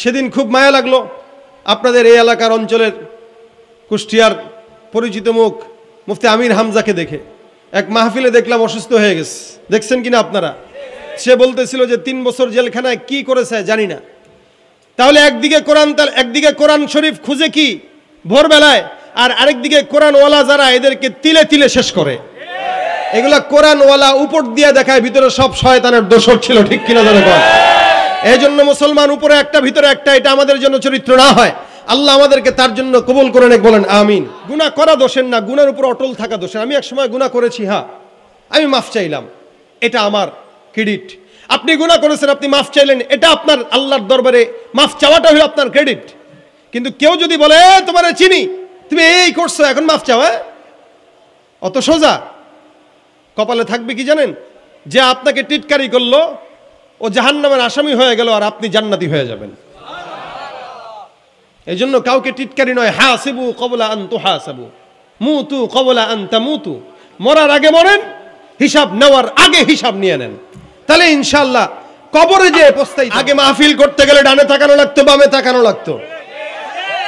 সেদিন খুব মায়া লাগলো আপনাদের এই এলাকার অঞ্চলের কুষ্টিয়ার পরিচিত মুখ মুফতি আমির হামজাকে দেখে। এক মাহফিলে দেখলাম অসুস্থ হয়ে গেছে, দেখছেন কিনা আপনারা? সে বলতেছিল যে 3 বছর জেলখানায় কি করেছে জানি না। তাহলে একদিকে কোরআন শরীফ খুঁজে কি ভোরবেলায়, আর আরেকদিকে কোরআনওয়ালা যারা এদেরকে তিলে তিলে শেষ করে। এগুলা কোরআনওয়ালা উপর দিয়ে দেখায়, ভিতরে সব শয়তানের দোসর ছিল, ঠিক কিনা জানেন? এই জন্য মুসলমান উপরে একটা ভিতরে একটা, এটা আমাদের জন্য চরিত্র না হয়। আল্লাহ আমাদেরকে তার জন্য কবুল করে নেক, বলেন আমিন। গুনাহ করা দোষের না, গুনার উপর অটল থাকা দোষের। আমি এক সময় গুনাহ করেছি, হ্যাঁ আমি মাফ চাইলাম, এটা আমার ক্রেডিট। আপনি গুনাহ করেছেন, আপনি মাফ চাইলেন, এটা আপনার আল্লাহর দরবারে মাফ চাওয়াটা হলো আপনার ক্রেডিট। কিন্তু কেউ যদি বলে তোমারে চিনি, তুমি এই করছো, এখন মাফ চাও, অত সোজা? কপালে থাকবে কি জানেন? যে আপনাকে টিটকারি করলো ও জাহান্নামের আসামি হয়ে গেল, আর আপনি জান্নাতি হয়ে যাবেন। এই জন্য কাউকে টিটকারি নয়, হাসিবু ক্বাবলা আন তুহাসাবু, মুতু ক্বাবলা আন তামুতু। মরার আগে মরেন, হিসাব নেওয়ার আগে হিসাব নিয়ে নেন, তাহলে ইনশাআল্লাহ কবরে যে পস্তাই। আগে মাহফিল করতে গেলে ডানে তাকানো লাগতো, বামে তাকানো লাগতো,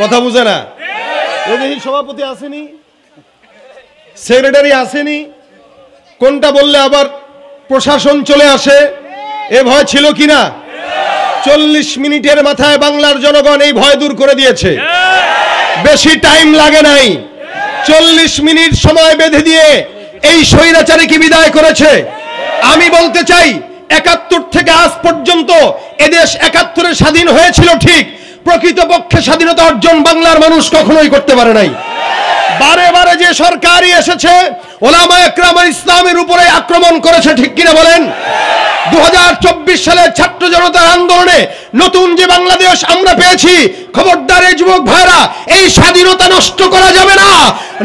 কথা বুঝে না? ওই সভাপতি আসেনি, সেক্রেটারি আসেনি, কোনটা বললে আবার প্রশাসন চলে আসে, এ ভয় ছিল কিনা? 40 মিনিটের মাথায় বাংলার জনগণ এই ভয় দূর করে দিয়েছে। বেশি টাইম লাগে নাই, 40 মিনিট সময় বেঁধে দিয়ে এই স্বৈরাচারীকে বিদায় করেছে। আমি বলতে চাই, 71 থেকে আজ পর্যন্ত এদেশ 71-এ স্বাধীন হয়েছিল ঠিক, প্রকৃতপক্ষে স্বাধীনতা অর্জন বাংলার মানুষ কখনোই করতে পারে নাই। বারে বারে যে সরকারই এসেছে, ওলামা একরাম ইসলামের উপরে আক্রমণ করেছে, ঠিক কিনা বলেন? 2024 সালে ছাত্র জনতার আন্দোলনে নতুন যে বাংলাদেশ আমরা পেয়েছি, খবরদার এই যুবক ভাইরা, এই স্বাধীনতা নষ্ট করা যাবে না।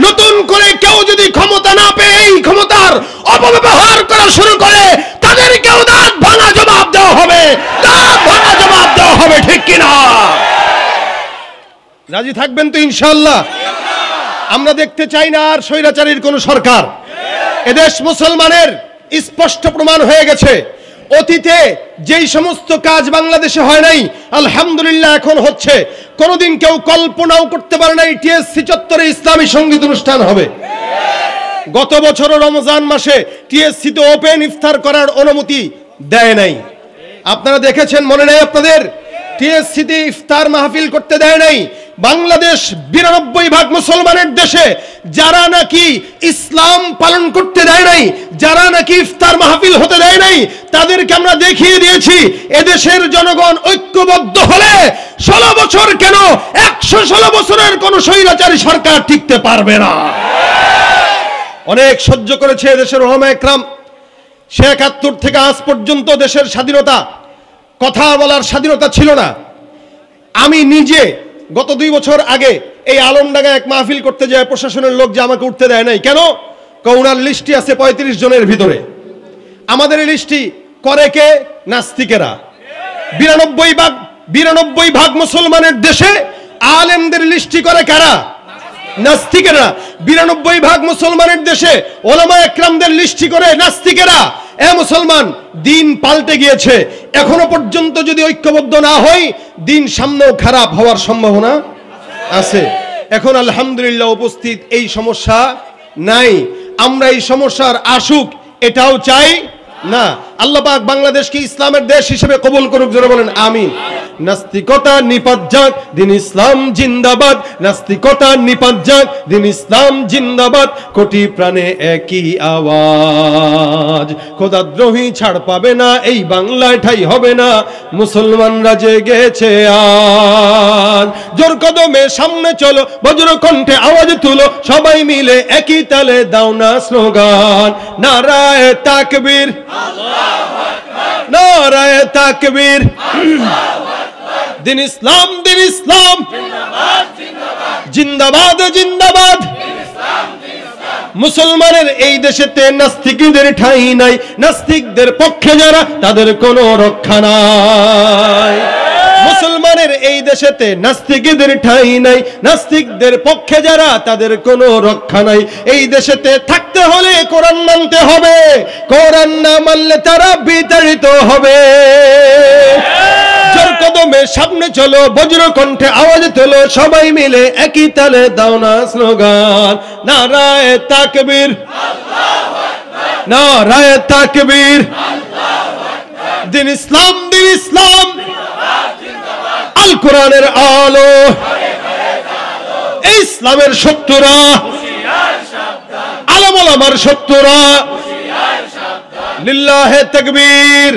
নতুন করে কেউ যদি ক্ষমতা না পেয়ে এই ক্ষমতার অপব্যবহার করা শুরু করে, তাদেরকেও দাঁত ভাঙা জবাব দেওয়া হবে, দাঁত ভাঙা জবাব দেওয়া হবে, ঠিক কিনা? রাজি থাকবেন তো ইনশাআল্লাহ? আমরা দেখতে চাই না আর স্বৈরাচারীর কোন সরকার। এদেশ মুসলমানের স্পষ্ট প্রমাণ হয়ে গেছে, অতীতে যেই সমস্ত কাজ বাংলাদেশে হয় নাই, আলহামদুলিল্লাহ এখন হচ্ছে। কোনদিন কেউ কল্পনাও করতে পারে নাই টিএসসি চত্বরে ইসলামী সঙ্গীত অনুষ্ঠান হবে। গত বছরও রমজান মাসে টিএসসিতে ওপেন ইফতার করার অনুমতি দেয় নাই। আপনারা দেখেছেন, মনে নেই আপনাদের? টিএসসিতে ইফতার মাহফিল করতে দেয় নাই। বাংলাদেশ 92% মুসলমানের দেশে, যারা নাকি ইসলাম পালন করতে দেয় নাই, যারা নাকি ইফতার মাহফিল হতে দেয় নাই, তাদেরকে আমরা দেখিয়ে দিয়েছি এদেশের জনগণ ঐক্যবদ্ধ হলে 16 বছর কেন 116 বছরের কোন স্বৈরাচারী সরকার টিকতে পারবে না। অনেক সহ্য করেছে এদেশের ওলামা একরাম। 71 থেকে আজ পর্যন্ত দেশের স্বাধীনতা, কথা বলার স্বাধীনতা ছিল না। আমি নিজে গত 2 বছর আগে এই আলমডাঙ্গায় এক মাহফিল করতে যায়, প্রশাসনের লোক যে আমাকে উঠতে দেয় নাই। কেন? ওনার লিস্টি আছে 35 জনের ভিতরে। আমাদের এই লিস্টি করে কে? নাস্তিকেরা। 92% মুসলমানের দেশে আলেমদের লিস্টি করে কারা? নাস্তিকেরা। 92% মুসলমানের দেশে ওলামা একরামদের লিস্টি করে নাস্তিকেরা। এ মুসলমান, দিন পাল্টে গিয়েছে। এখনো পর্যন্ত যদি ঐক্যবদ্ধ না হই, দিন সামনেও খারাপ হওয়ার সম্ভাবনা আছে। এখন আলহামদুলিল্লাহ উপস্থিত এই সমস্যা নাই। আমরা এই সমস্যার আসুক এটাও চাই না। আল্লাহ পাক বাংলাদেশকে ইসলামের দেশ হিসেবে কবুল করুক, জোরে বলেন আমিন। নাস্তিকতা নিপাত যাক, দিন ইসলাম জিন্দাবাদ। নাস্তিকতা নিপাত যাক, দিন ইসলাম জিন্দাবাদ। কোটি প্রাণে একই আওয়াজ, খোদাদ্রোহী ছাড় পাবে না, এই বাংলায় ঠাই হবে না। মুসলমানরা জেগেছে আজ, জোর কদমে সামনে চলো, বজ্র কণ্ঠে আওয়াজ তুলো, সবাই মিলে একই তালে দাও না স্লোগান। নারায়ে তাকবীর, নারায়ে তাকবীর, দিন ইসলাম, দিন ইসলাম, জিন্দাবাদ, জিন্দাবাদ। মুসলমানের এই দেশেতে নাস্তিকদের ঠাঁই নাই, নাস্তিকদের পক্ষে যারা তাদের কোনো রক্ষা নাই। মুসলমানের এই দেশেতে নাস্তিকদের ঠাঁই নাই, নাস্তিকদের পক্ষে যারা তাদের কোনো রক্ষা নাই। এই দেশেতে থাকতে হলে কোরআন মানতে হবে, কোরআন না মানলে তারা বিতাড়িত হবে। জোর কদমে সামনে চলো, বজ্র কণ্ঠে আওয়াজ তোলো, সবাই মিলে একই তালে দাও না স্লোগান, নারায়ে তাকবীর, নারায়ে তাকবীর, দিন ইসলাম, দিন ইসলাম, আল কোরআনের আলো, ইসলামের শত্রুরা, আলেম ওলামার শত্রুরা, লিল্লাহে তাকবীর।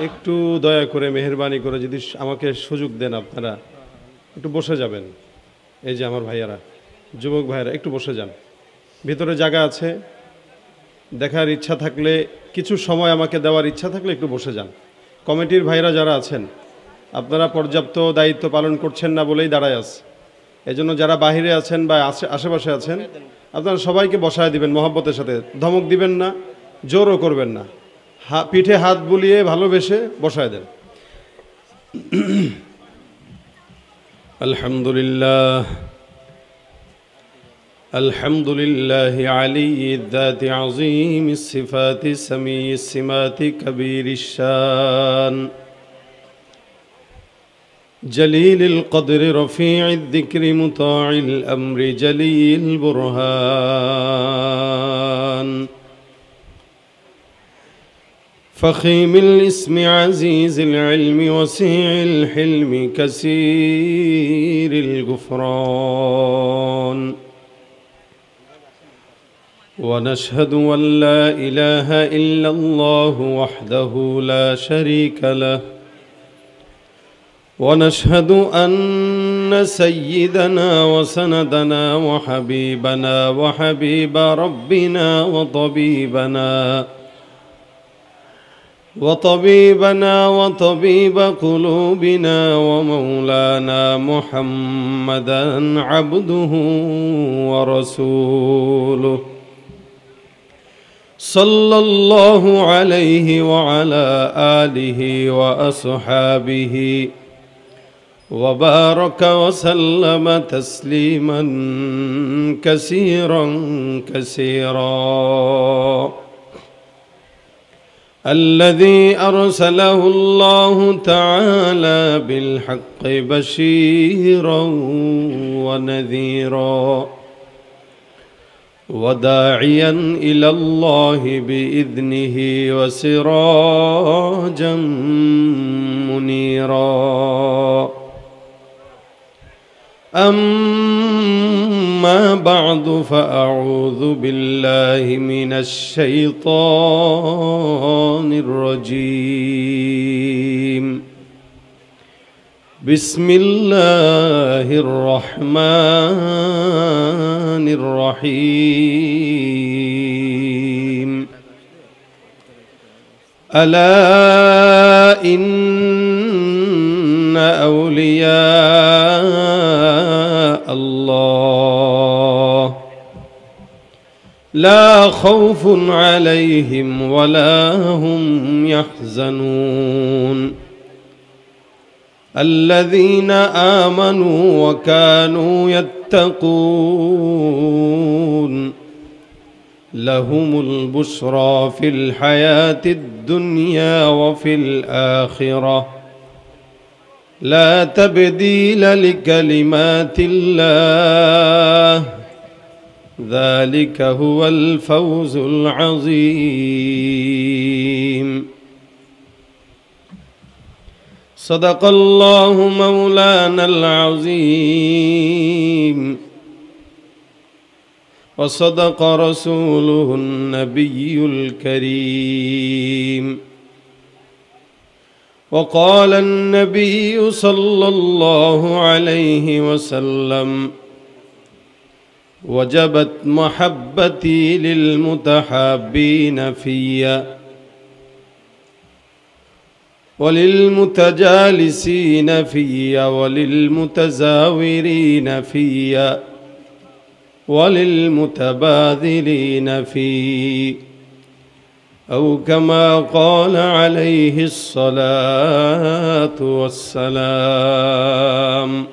একটু দয়া করে মেহেরবানি করে যদি আমাকে সুযোগ দেন, আপনারা একটু বসে যাবেন। এই যে আমার ভাইয়ারা, যুবক ভাইয়ারা, একটু বসে যান, ভিতরে জায়গা আছে, দেখার ইচ্ছা থাকলে, কিছু সময় আমাকে দেওয়ার ইচ্ছা থাকলে একটু বসে যান। কমিটির ভাইরা যারা আছেন, আপনারা পর্যাপ্ত দায়িত্ব পালন করছেন না বলেই দাঁড়ায় আছে। এজন্য যারা বাহিরে আছেন বা আশেপাশে আছেন, আপনারা সবাইকে বসায় দিবেন মহব্বতের সাথে, ধমক দিবেন না, জোরও করবেন না, পিঠে হাত বুলিয়ে ভালোবেসে বসায় দেন। আলহামদুলিল্লাহ, আলহামদুলিল্লাহ আলিয়্যিদ যাতি আযীমিস সিফাতি সামিয়্যিস সিমাতি কবীরিশ শান জলিলিল কদরি রফি'ইদ যিকরি মুতা'ইল আমরি জলিল বুরহান فخيم الاسم عزيز العلم وسيع الحلم كثير الغفران ونشهد أن لا إله إلا الله وحده لا شريك له ونشهد أن سيدنا وسندنا وحبيبنا وحبيب ربنا وطبيب قلوبنا ومولانا محمدا عبده ورسوله صلى الله عليه وعلى آله وأصحابه وبارك وسلم تسليما كثيرا الذي أرسله الله تعالى بالحق بشيرا ونذيرا وداعيا إلى الله بإذنه وسراجا منيرا أما بعد فأعوذ بالله من الشيطان الرجيم بسم الله الرحمن الرحيم ألا إن أولياء الله لا خوف عليهم ولا هم يحزنون الذين آمنوا وكانوا يتقون لهم البشرى في الحياة الدنيا وفي الآخرة لا تبديل لكلمات الله ذلك هو الفوز العظيم صدق الله مولانا العظيم وصدق رسوله النبي الكريم وقال النبي صلى الله عليه وسلم وجبت محبتي للمتحابين فيا وللمتجالسين فيا وللمتزاورين فيا وللمتباذلين فيه أو كما قال عليه الصلاة والسلام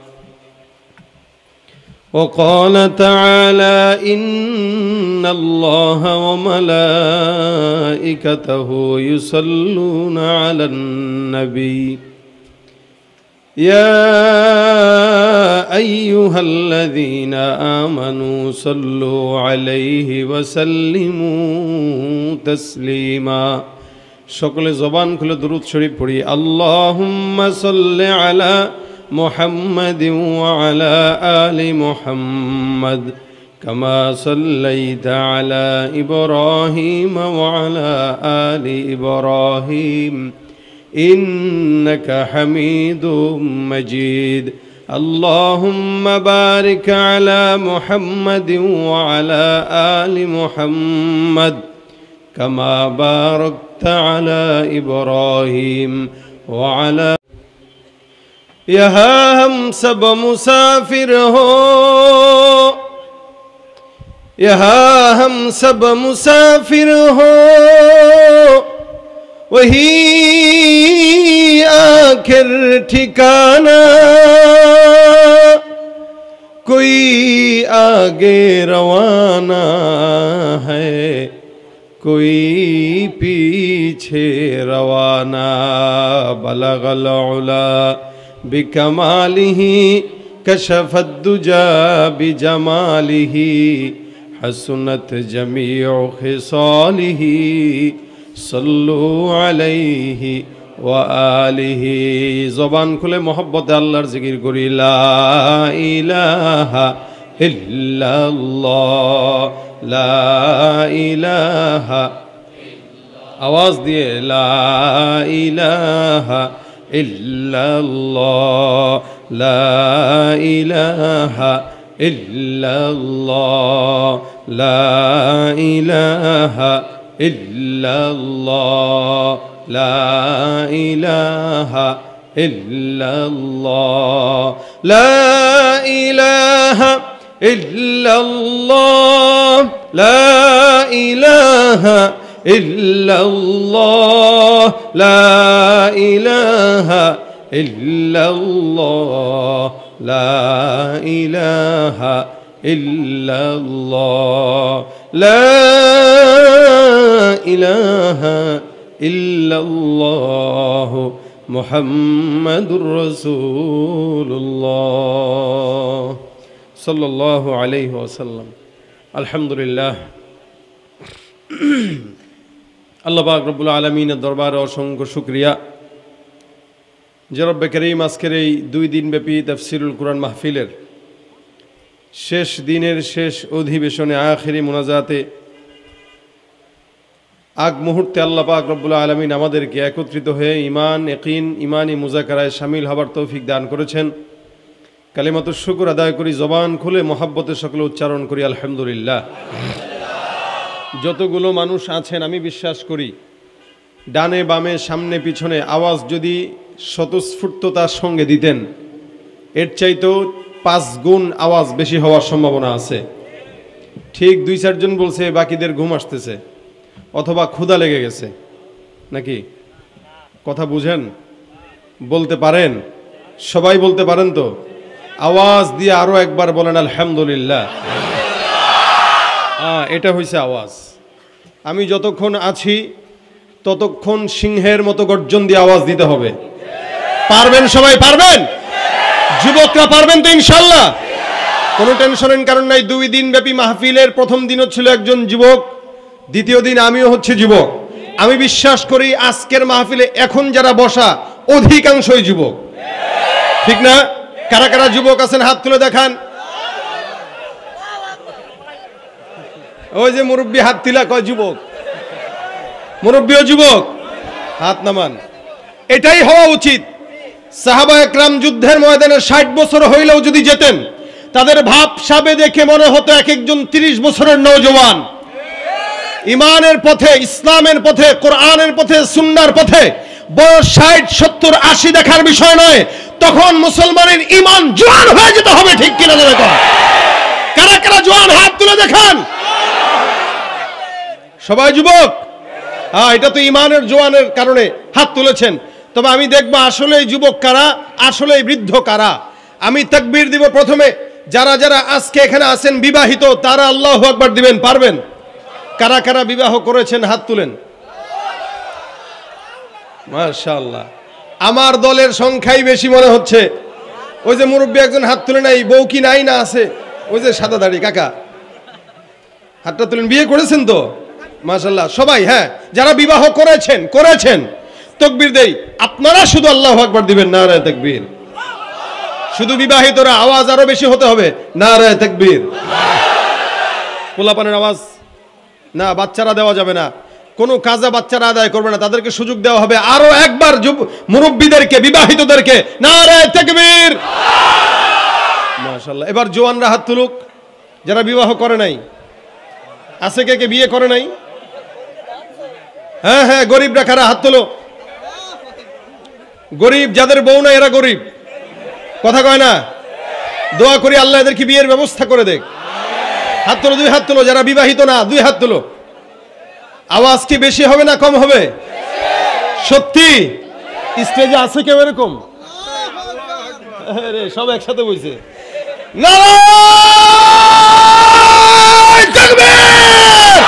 وقال تعالى إن الله وملائكته يصلون على النبي يا أيها الذين آمنوا صلوا عليه وسلموا تسليما সকলে জবান খুলে দরুদ শরীফ পড়ি আল্লাহুম্মা সাল্লি আলা মুহাম্মাদিন ওয়া আলা আলি মুহাম্মাদ কামা সাল্লাইতা আলা ইব্রাহিম ওয়া আলা আলি ইব্রাহিম إنك حميد مجيد اللهم بارك على محمد وعلى آل محمد كما باركت على إبراهيم وعلى यहाँ हम सब मुसाफिर हो यहाँ हम सब मुसाफिर हो वही आखिर ठिकाना कोई आगे रवाना है कोई पीछे रवाना बलगल उला बिकमालिही कशफत दुजा बिजमालिही हसनत जमीउ खिसालिही सल्लु अलैहि व आलिहि ज़बान खुले मोहब्बत अल्लाहर जिकिर करी ला इलाहा इल्लल्लाह ला इलाहा आवाज दिए ला इलाहा इल्लल्लाह ला इलाहा इल्लल्लाह ला इलाहा इल्लल्लाह ला इलाहा इल्लल्लाह ला इलाहा इल्लल्लाह ला इलाहा इल्लल्लाह ला इलाहा इल्लल्लाह ला इलाहा इल्लल्लाह ला इलाहा इल्लल्लाह मुहम्मदुर रसूलुल्लाह सल्लल्लाहु अलैहि वसल्लम अल्हम्दुलिल्लाह আল্লাহ পাক রব্বুল আলামিনের দরবারে অসংখ্য শুকরিয়া যে রব্বে করিম আজকের এই 2 দিনব্যাপী তাফসীরুল কুরআন মাহফিলের শেষ দিনের শেষ অধিবেশনে আখিরি মুনাজাতে আগ মুহূর্তে আল্লাহ পাক রব্বুল আলামিন আমাদেরকে একত্রিত হয়ে ঈমান ইয়াকিন ঈমানি মুযাকারায় শামিল হবার তৌফিক দান করেছেন কালিমাতুশ শুকর আদায় করি জবান খুলে মহব্বতের সকলে উচ্চারণ করি আলহামদুলিল্লাহ যতগুলো মানুষ আছেন আমি বিশ্বাস করি ডানে বামে সামনে পিছনে আওয়াজ যদি স্বতঃস্ফূর্ততার সঙ্গে দিতেন এর চাইতেও 5 গুণ আওয়াজ বেশি হওয়ার সম্ভাবনা আছে ঠিক 2-4 জন বলছে বাকিদের ঘুম আসতেছে অথবা ক্ষুধা লেগে গেছে নাকি কথা বুঝেন বলতে পারেন সবাই বলতে পারেন তো আওয়াজ দিয়ে আরো একবার বলেন আলহামদুলিল্লাহ এটা হইছে আওয়াজ আমি যতক্ষণ আছি ততক্ষণ সিংহের মতো গর্জন দিয়ে আওয়াজ দিতে হবে পারবেন সবাই পারবেন যুবকরা পারবেন তো ইনশাআল্লাহ কোনো টেনশনের কারণ নাই 2 দিন ব্যাপী মাহফিলের প্রথম দিনও ছিল একজন যুবক দ্বিতীয় দিন আমিও হচ্ছে যুবক আমি বিশ্বাস করি আজকের মাহফিলে এখন যারা বসা অধিকাংশই যুবক ঠিক না কারা কারা যুবক আছেন হাত তুলে দেখান ওই যে মুরব্বি হাত তুলা কয় যুবক মুরব্বিও যুবক হাত নামান এটাই হওয়া উচিত সাহাবা একরাম যুদ্ধের ময়দানে 60 বছর হইলেও যদি যেতেন তাদের ভাব সাবে দেখে মনে হতো এক একজন 30 বছরের নওজওয়ান ঈমানের পথে ইসলামের পথে কোরআনের পথে সুন্নাহর পথে বয়স 60 70 80 দেখার বিষয় নয় তখন মুসলমানের ঈমান জোয়ান হয়ে যেতে হবে ঠিক কিনা দেখো কারা কারা জোয়ান হাত তুলে দেখান সবাই যুবক এটা তো ঈমানের জোয়ানের কারণে হাত তুলেছেন তবে আমি দেখব আসলে যুবক কারা আসলে বৃদ্ধ কারা আমি তাকবীর দিব প্রথমে যারা যারা আজকে এখানে আছেন বিবাহিত তারা আল্লাহু আকবার দিবেন পারবেন কারা কারা বিবাহ করেছেন হাত তুলেন মাশাআল্লাহ আমার দলের সংখ্যাই বেশি মনে হচ্ছে। ওই যে মুরব্বী একজন হাত তুলে নাই, বউ কি নাই না আছে? ওই যে সাদা দাড়ি কাকা, হাতটা তুলেন। বিয়ে করেছেন তো? মাশাআল্লাহ সবাই। হ্যাঁ, যারা বিবাহ করেছেন তাকবীর দেই। আপনারা শুধু আল্লাহু আকবার দিবেন, নারায়ে তাকবীর। শুধু বিবাহিতরা, আওয়াজ আরো বেশি হতে হবে, নারায়ে তাকবীর। পোলাপানের আওয়াজ না, বাচ্চারা দেওয়া যাবে না, কোনো কাজা বাচ্চারা আদায় করবে না, তাদেরকে সুযোগ দেওয়া হবে। আরো একবার মুরব্বীদেরকে, বিবাহিতদেরকে নারায়ে তাকবীর। মাশাআল্লাহ। এবার জওয়ানরা হাত তুলুক, যারা বিবাহ করে নাই। আছে কে কে বিয়ে করে নাই? হ্যাঁ হ্যাঁ, গরিবরা কারা? হাত তোলো। গরিব যাদের বউ নাই এরা গরিব, কথা কয় না? দোয়া করি আল্লাহ এদেরকে বিয়ের ব্যবস্থা করে দেখ। হাত তোলো, 2 হাত তোলো। যারা বিবাহিত না 2 হাত তোলো। আওয়াজ কি বেশি হবে না কম হবে? সত্যি? স্টেজে আছে কেউ এরকম? আরে সব একসাথে বলছে নারায়ে তাকবীর,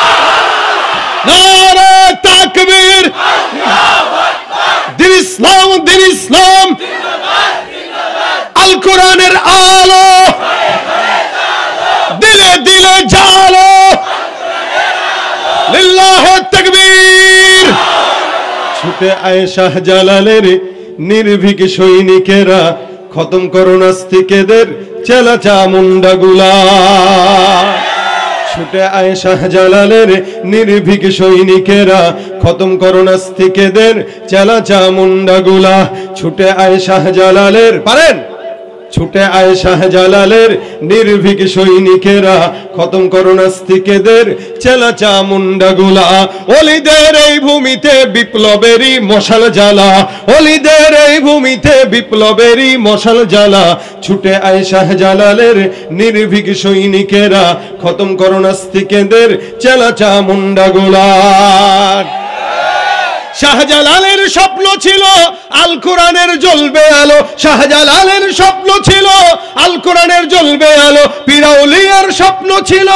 নারায়ে তাকবীর। দিন ইসলাম, দিন ইসলাম, আল কোরআনের আলো দিলে দিলে জালো, লিল্লাহে তাকবীর। ছুটে আয় শাহজালালের নির্ভীক সৈনিকেরা, খতম করো নাস্তিকেদের চেলা চামুন্ডাগুলা। ছুটে আয় শাহজালালের নির্ভীক সৈনিকেরা, খতম করো নাস্তিকেদের চেলা চামুন্ডাগুলা। ছুটে আয় শাহজালালের, পারেন? ছুটে আয় শাহজালালের নির্ভীক সৈনিকেরা, খতম করো নাস্তিকেদের চেলা চামুন্ডাগুলা। অলিদের এই ভূমিতে বিপ্লবেরই মশাল জ্বালা, অলিদের এই ভূমিতে বিপ্লবেরই মশাল জ্বালা। ছুটে আয় শাহজালালের নির্ভীক সৈনিকেরা, খতম করো নাস্তিকেদের চেলা চামুন্ডাগুলা। শাহজালালের স্বপ্ন ছিল আল কোরআনের জ্বলবে আলো, শাহজালালের স্বপ্ন ছিল আল কোরআনের জ্বলবে আলো। পীরাউলিয়ার স্বপ্ন ছিল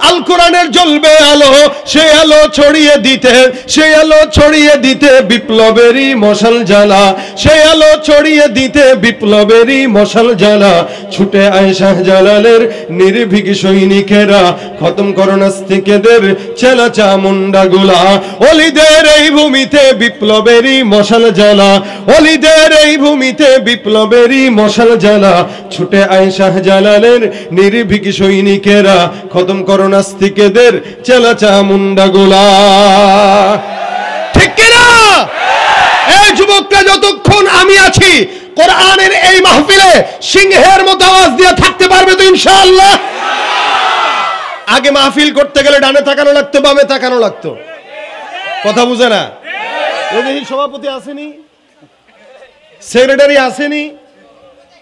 আল কোরআনের জ্বলবে আলো। সেই আলো ছড়িয়ে দিতে, সেই আলো ছড়িয়ে দিতে বিপ্লবেরই মশাল জ্বালা, সেই আলো ছড়িয়ে দিতে বিপ্লবেরই মশাল জ্বালা। ছুটে আয় শাহজালালের নির্ভীক সৈনিকেরা, খতম করো নাস্তিকেদের চেলা চামুন্ডাগুলা। অলিদের এই ভূমিতে বিপ্লবেরই মশাল জ্বালা, অলিদের এই ভূমিতে বিপ্লবেরই মশাল জ্বালা। ছুটে আয় শাহজালালের নির্ভীক সৈনিকেরা, খতম করো নাস্তিকেদের চেলা চামুন্ডাগুলা। ঠিক কিনা? এই যুবকরা, যতক্ষণ আমি আছি কোরআনের এই মাহফিলে সিংহের মতো আওয়াজ দিয়ে থাকতে পারবে তো ইনশাআল্লাহ? আগে মাহফিল করতে গেলে ডানে তাকানো লাগতো, বামে তাকানো লাগতো, কথা বুঝে না? সভাপতি আসেনি, সেক্রেটারি আসেনি,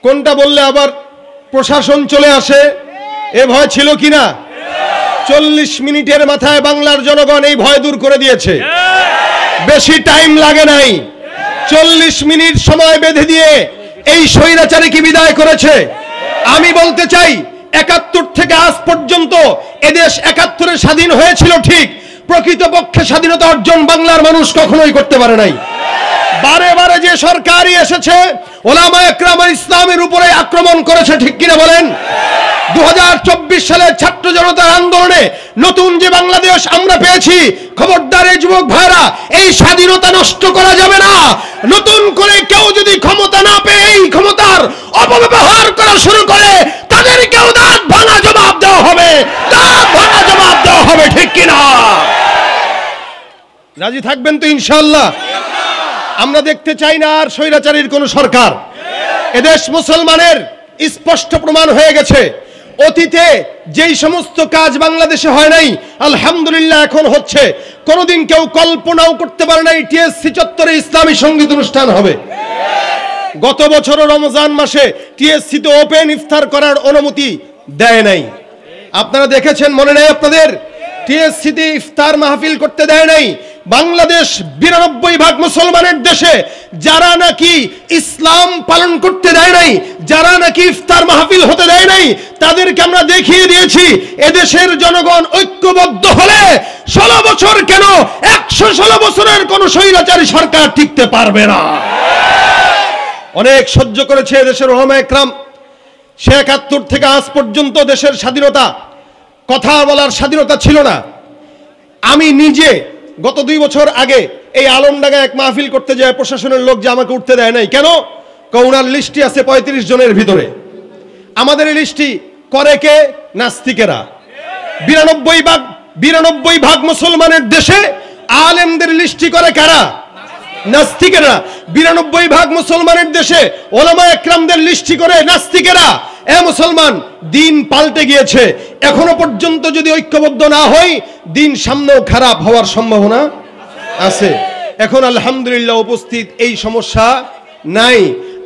কোনটা বললে আবার প্রশাসন চলে আসে, এ ভয় ছিল কিনা? 40 মিনিটের মাথায় বাংলার জনগণ এই ভয় দূর করে দিয়েছে। বেশি টাইম লাগে নাই, 40 মিনিট সময় বেঁধে দিয়ে এই স্বৈরাচারীকে বিদায় করেছে। আমি বলতে চাই, 71 থেকে আজ পর্যন্ত এদেশ 71-এ স্বাধীন হয়েছিল ঠিক, প্রকৃতপক্ষে স্বাধীনতা অর্জন বাংলার মানুষ কখনোই করতে পারে নাই। বারে বারে যে সরকারই এসেছে ওলামায়ে কেরাম ইসলামের উপরে আক্রমণ করেছে, ঠিক কিনা বলেন? 2024 সালের ছাত্র জনতার আন্দোলনে নতুন যে বাংলাদেশ আমরা পেয়েছি, খবরদার এই যুবক ভাইরা, এই স্বাধীনতা নষ্ট করা যাবে না। নতুন করে কেউ যদি ক্ষমতা না পেয়ে এই ক্ষমতার অপব্যবহার করা শুরু করে, তাদেরকেও দাঁত ভাঙা জবাব দেওয়া হবে, দাঁত ভাঙা জবাব দেওয়া হবে, ঠিক কিনা? রাজি থাকবেন তো ইনশাআল্লাহ? আমরা দেখতে চাই না আর স্বৈরাচারীর কোন সরকার। এদেশ মুসলমানের স্পষ্ট প্রমাণ হয়ে গেছে। অতীতে যেই সমস্ত কাজ বাংলাদেশে হয় নাই, আলহামদুলিল্লাহ এখন হচ্ছে। কোনদিন কেউ কল্পনাও করতে পারে নাই টিএসসি চত্বরে ইসলামী সঙ্গীত অনুষ্ঠান হবে। গত বছরও রমজান মাসে টিএসসিতে ওপেন ইফতার করার অনুমতি দেয় নাই। আপনারা দেখেছেন, মনে নেই আপনাদের? টিএসসিতে ইফতার মাহফিল করতে দেয় নাই। বাংলাদেশ 92% মুসলমানের দেশে যারা নাকি ইসলাম পালন করতে দেয় নাই, যারা নাকি ইফতার মাহফিল হতে দেয় নাই, তাদেরকে আমরা দেখিয়ে দিয়েছি এদেশের জনগণ ঐক্যবদ্ধ হলে 16 বছর কেন 116 বছরের কোন স্বৈরাচারী সরকার টিকতে পারবে না। অনেক সহ্য করেছে দেশের ওলামা একরাম। ৭১ থেকে আজ পর্যন্ত দেশের স্বাধীনতা, কথা বলার স্বাধীনতা ছিল না। আমি নিজে গত 2 বছর আগে এই আলমডাঙ্গায় এক মাহফিল করতে যায় প্রশাসনের লোক যে আমাকে উঠতে দেয় নাই। কেন? ওনার লিস্টটি আছে 35 জনের ভিতরে। আমাদের এই লিস্টটি করে কে? নাস্তিকেরা। 92 ভাগ মুসলমানের দেশে আলেমদের লিস্টটি করে কারা? নাস্তিকেরা। 92 ভাগ মুসলমানের দেশে ওলামা একরামদের লিস্টটি করে নাস্তিকেরা। এ মুসলমান, দিন পাল্টে গিয়েছে। এখনো পর্যন্ত যদি ঐক্যবদ্ধ না হই, দিন সামনেও খারাপ হওয়ার সম্ভাবনা আছে। এখন আলহামদুলিল্লাহ উপস্থিত, এই সমস্যা নাই।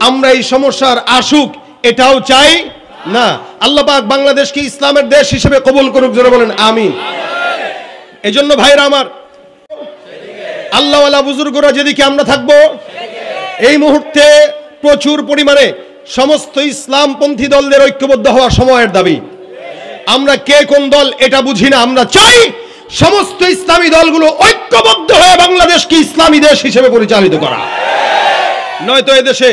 আমরা এই সমস্যার আসুক এটাও চাই না। আল্লাহ পাক বাংলাদেশকে ইসলামের দেশ হিসেবে কবুল করুক, জোরে বলেন আমিন। এজন্য ভাইরা আমার, আল্লাহওয়ালা বুজুর্গরা যেদিকে আমরা থাকবো, এই মুহূর্তে প্রচুর পরিমাণে সমস্ত ইসলামপন্থী দলদের ঐক্যবদ্ধ হওয়া সময়ের দাবি। আমরা কে কোন দল এটা বুঝি না, আমরা চাই সমস্ত ইসলামী দলগুলো ঐক্যবদ্ধ হয়ে বাংলাদেশকে ইসলামী দেশ হিসেবে পরিচালিত করা। নয়তো এদেশে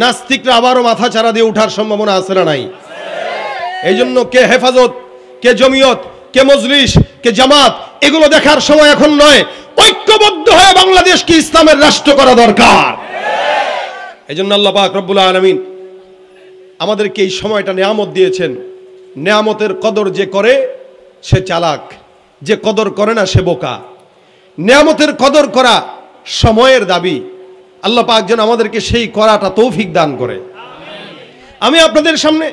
নাস্তিকরা আবারও মাথা চারা দিয়ে ওঠার সম্ভাবনা আছে না নাই? এই জন্য কে হেফাজত, কে জমিয়ত, কে মজলিস, কে জামাত, এগুলো দেখার সময় এখন নয়। ঐক্যবদ্ধ হয়ে বাংলাদেশকে ইসলামের রাষ্ট্র করা দরকার। এই জন্য আল্লাহ পাক রব্বুল আলামিন আমাদেরকে এই সময়টা নেয়ামত দিয়েছেন। নেয়ামতের কদর যে করে সে চালাক, যে কদর করে না সে বোকা। নেয়ামতের কদর করা সময়ের দাবি। আল্লাহ পাক যেন আমাদেরকে সেই করাটা তৌফিক দান করে। আমি আপনাদের সামনে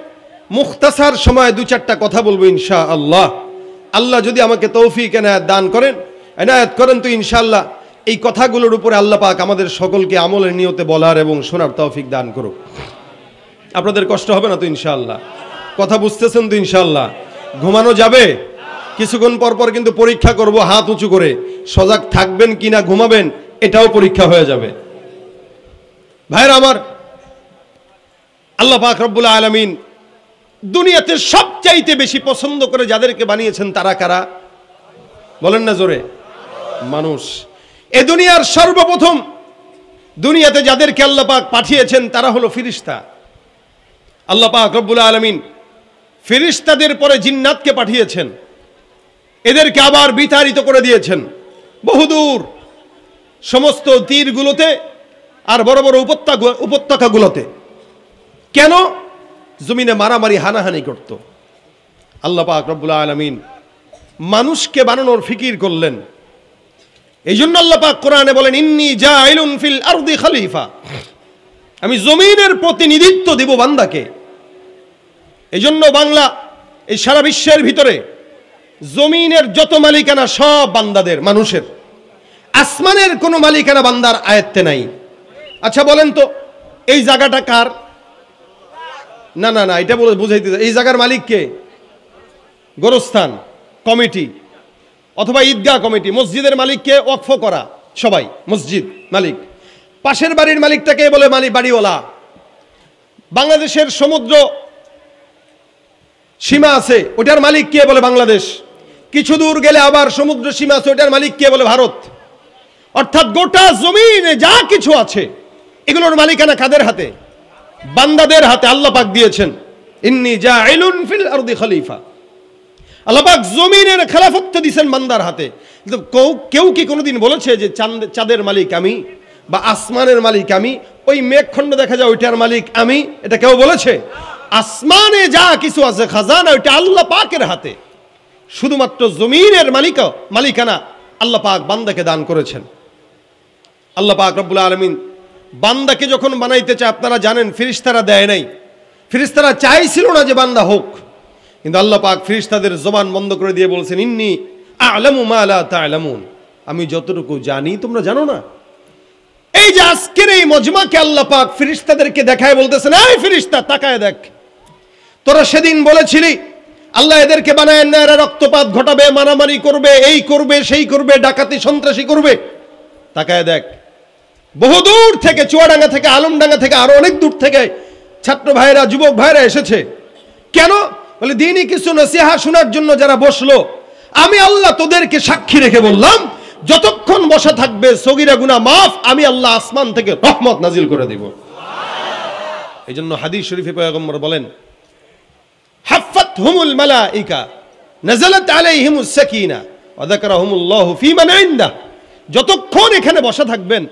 মুখতাসার সময় 2-4টা কথা বলবো ইনশাআল্লাহ। আল্লাহ যদি আমাকে তৌফিক এনায়েত দান করেন, এনায়েত করেন, তো ইনশাআল্লাহ এই কথাগুলোর উপরে আল্লাহ পাক আমাদের সকলকে আমলের নিয়তে বলার এবং শোনার তৌফিক দান করুক। আপনাদের কষ্ট হবে না তো ইনশাআল্লাহ? কথা বুঝতেছেন তো ইনশাআল্লাহ? ঘুমানো যাবে? কিছুক্ষণ পর পর কিন্তু পরীক্ষা করব, হাত উঁচু করে সজাগ থাকবেন কিনা, ঘুমাবেন এটাও পরীক্ষা হয়ে যাবে। ভাইরা আমার, আল্লাহ পাক রব্বুল আলামিন দুনিয়াতে সবচাইতে বেশি পছন্দ করে যাদেরকে বানিয়েছেন তারা কারা? বলেন না জোরে। মানুষ। এ দুনিয়ার সর্বপ্রথম দুনিয়াতে যাদেরকে আল্লাহ পাক পাঠিয়েছেন তারা হলো ফেরেশতা। আল্লাহ পাক রব্বুল আলামিন ফেরেশতাদের পরে জিন্নাতকে পাঠিয়েছেন। এদেরকে আবার বিতাড়িত করে দিয়েছেন বহুদূর সমস্ত তীরগুলোতে আর বড় বড় উপত্যকাগুলোতে। কেন? জমিনে মারামারি হানাহানি করত। আল্লাহ পাক রব্বুল আলামিন মানুষকে বানানোর ফিকির করলেন। এই জন্য আল্লাহ পাক কোরআনে বলেন, ইন্নী জাইলুন ফিল আরদি খলিফা, আমি জমিনের প্রতিনিধিত্ব দেব বান্দাকে। এই জন্য বাংলা এই সারা বিশ্বের ভিতরে জমিনের যত মালিকানা সব বান্দাদের, মানুষের। আসমানের কোনো মালিকানা বান্দার আয়ত্তে নাই। আচ্ছা বলেন তো, এই জায়গাটা কার? না না না, এটা বলে বুঝাইতে, এই জায়গার মালিক কে? গোরস্থান কমিটি অথবা ঈদগাহ কমিটি। মসজিদের মালিককে ওয়াকফ করা সবাই, মসজিদ মালিক। পাশের বাড়ির মালিকটাকে বলে মালিক, বাড়িওয়ালা। বাংলাদেশের সমুদ্র সীমা আছে, ওটার মালিক কে? বলে বাংলাদেশ। কিছু দূর গেলে আবার সমুদ্র সীমা আছে, ওটার মালিক কে? বলে ভারত। অর্থাৎ গোটা জমিনে যা কিছু আছে এগুলোর মালিকানা কাদের হাতে? বান্দাদের হাতে। আল্লাহ পাক দিয়েছেন, ইন্নী জাইলুন ফিল আরদি খলিফা। আল্লাহ পাক জমিনের খেলাফত দিয়েছেন বান্দার হাতে। কেউ কি কোনোদিন বলেছে যে চাঁদের মালিক আমি বা আসমানের মালিক আমি? ওই মেঘখণ্ড দেখা যায় ওইটার মালিক আমি, এটা কেউ বলেছে? আসমানে যা কিছু আছে খাজানা, ওইটা আল্লাহ পাকের হাতে। শুধুমাত্র জমিনের মালিকানা আল্লাহ পাক বান্দাকে দান করেছেন। আল্লাহ পাক রব্বুল আলামিন বান্দাকে যখন বানাইতে চায়, আপনারা জানেন ফেরেশতারা দেয় নাই। ফেরেশতারা চাইছিল না যে বান্দা হোক, কিন্তু আল্লাহ পাক ফেরেশতাদের জবান বন্ধ করে দিয়ে বলছেন, ইন্নী আ'লামু মা লা তা'লামুন, আমি যতটুকু জানি তোমরা জানো না। এই যে আজকের এই মজমাকে আল্লাহ পাক ফেরেশতাদেরকে দেখায় বলতেছেন, এই ফেরেশতা তাকায় দেখ, তোরা সেদিন বলেছিলি আল্লাহ এদেরকে বানায় না, এরা রক্তপাত ঘটাবে, মারামারি করবে, এই করবে, সেই করবে, ডাকাতি সন্ত্রাসী করবে। তাকায় দেখ, বহুদূর থেকে, চুয়াডাঙ্গা থেকে, আলমডাঙ্গা থেকে, আরো অনেক দূর থেকে ছাত্র ভাইরা, যুবক ভাইরা এসেছে। কেন? বলে দিনই কিছু নসিহা শোনার জন্য যারা বসলো, আমি আল্লাহ তোদেরকে সাক্ষী রেখে বললাম, যতক্ষণ বসা থাকবে সগীরা গুনাহ মাফ, আমি আল্লাহ আসমান থেকে রহমত নাজিল করে দেব। এইজন্য হাদিস শরীফে পয়গম্বর বলেন, হাফাতহুমুল মালাইকা নাযালাত আলাইহিমুস সাকিনা ওয়া যাকারাহুমুল্লাহু ফী মান ইনদা। যতক্ষণ এখানে বসা থাকবেন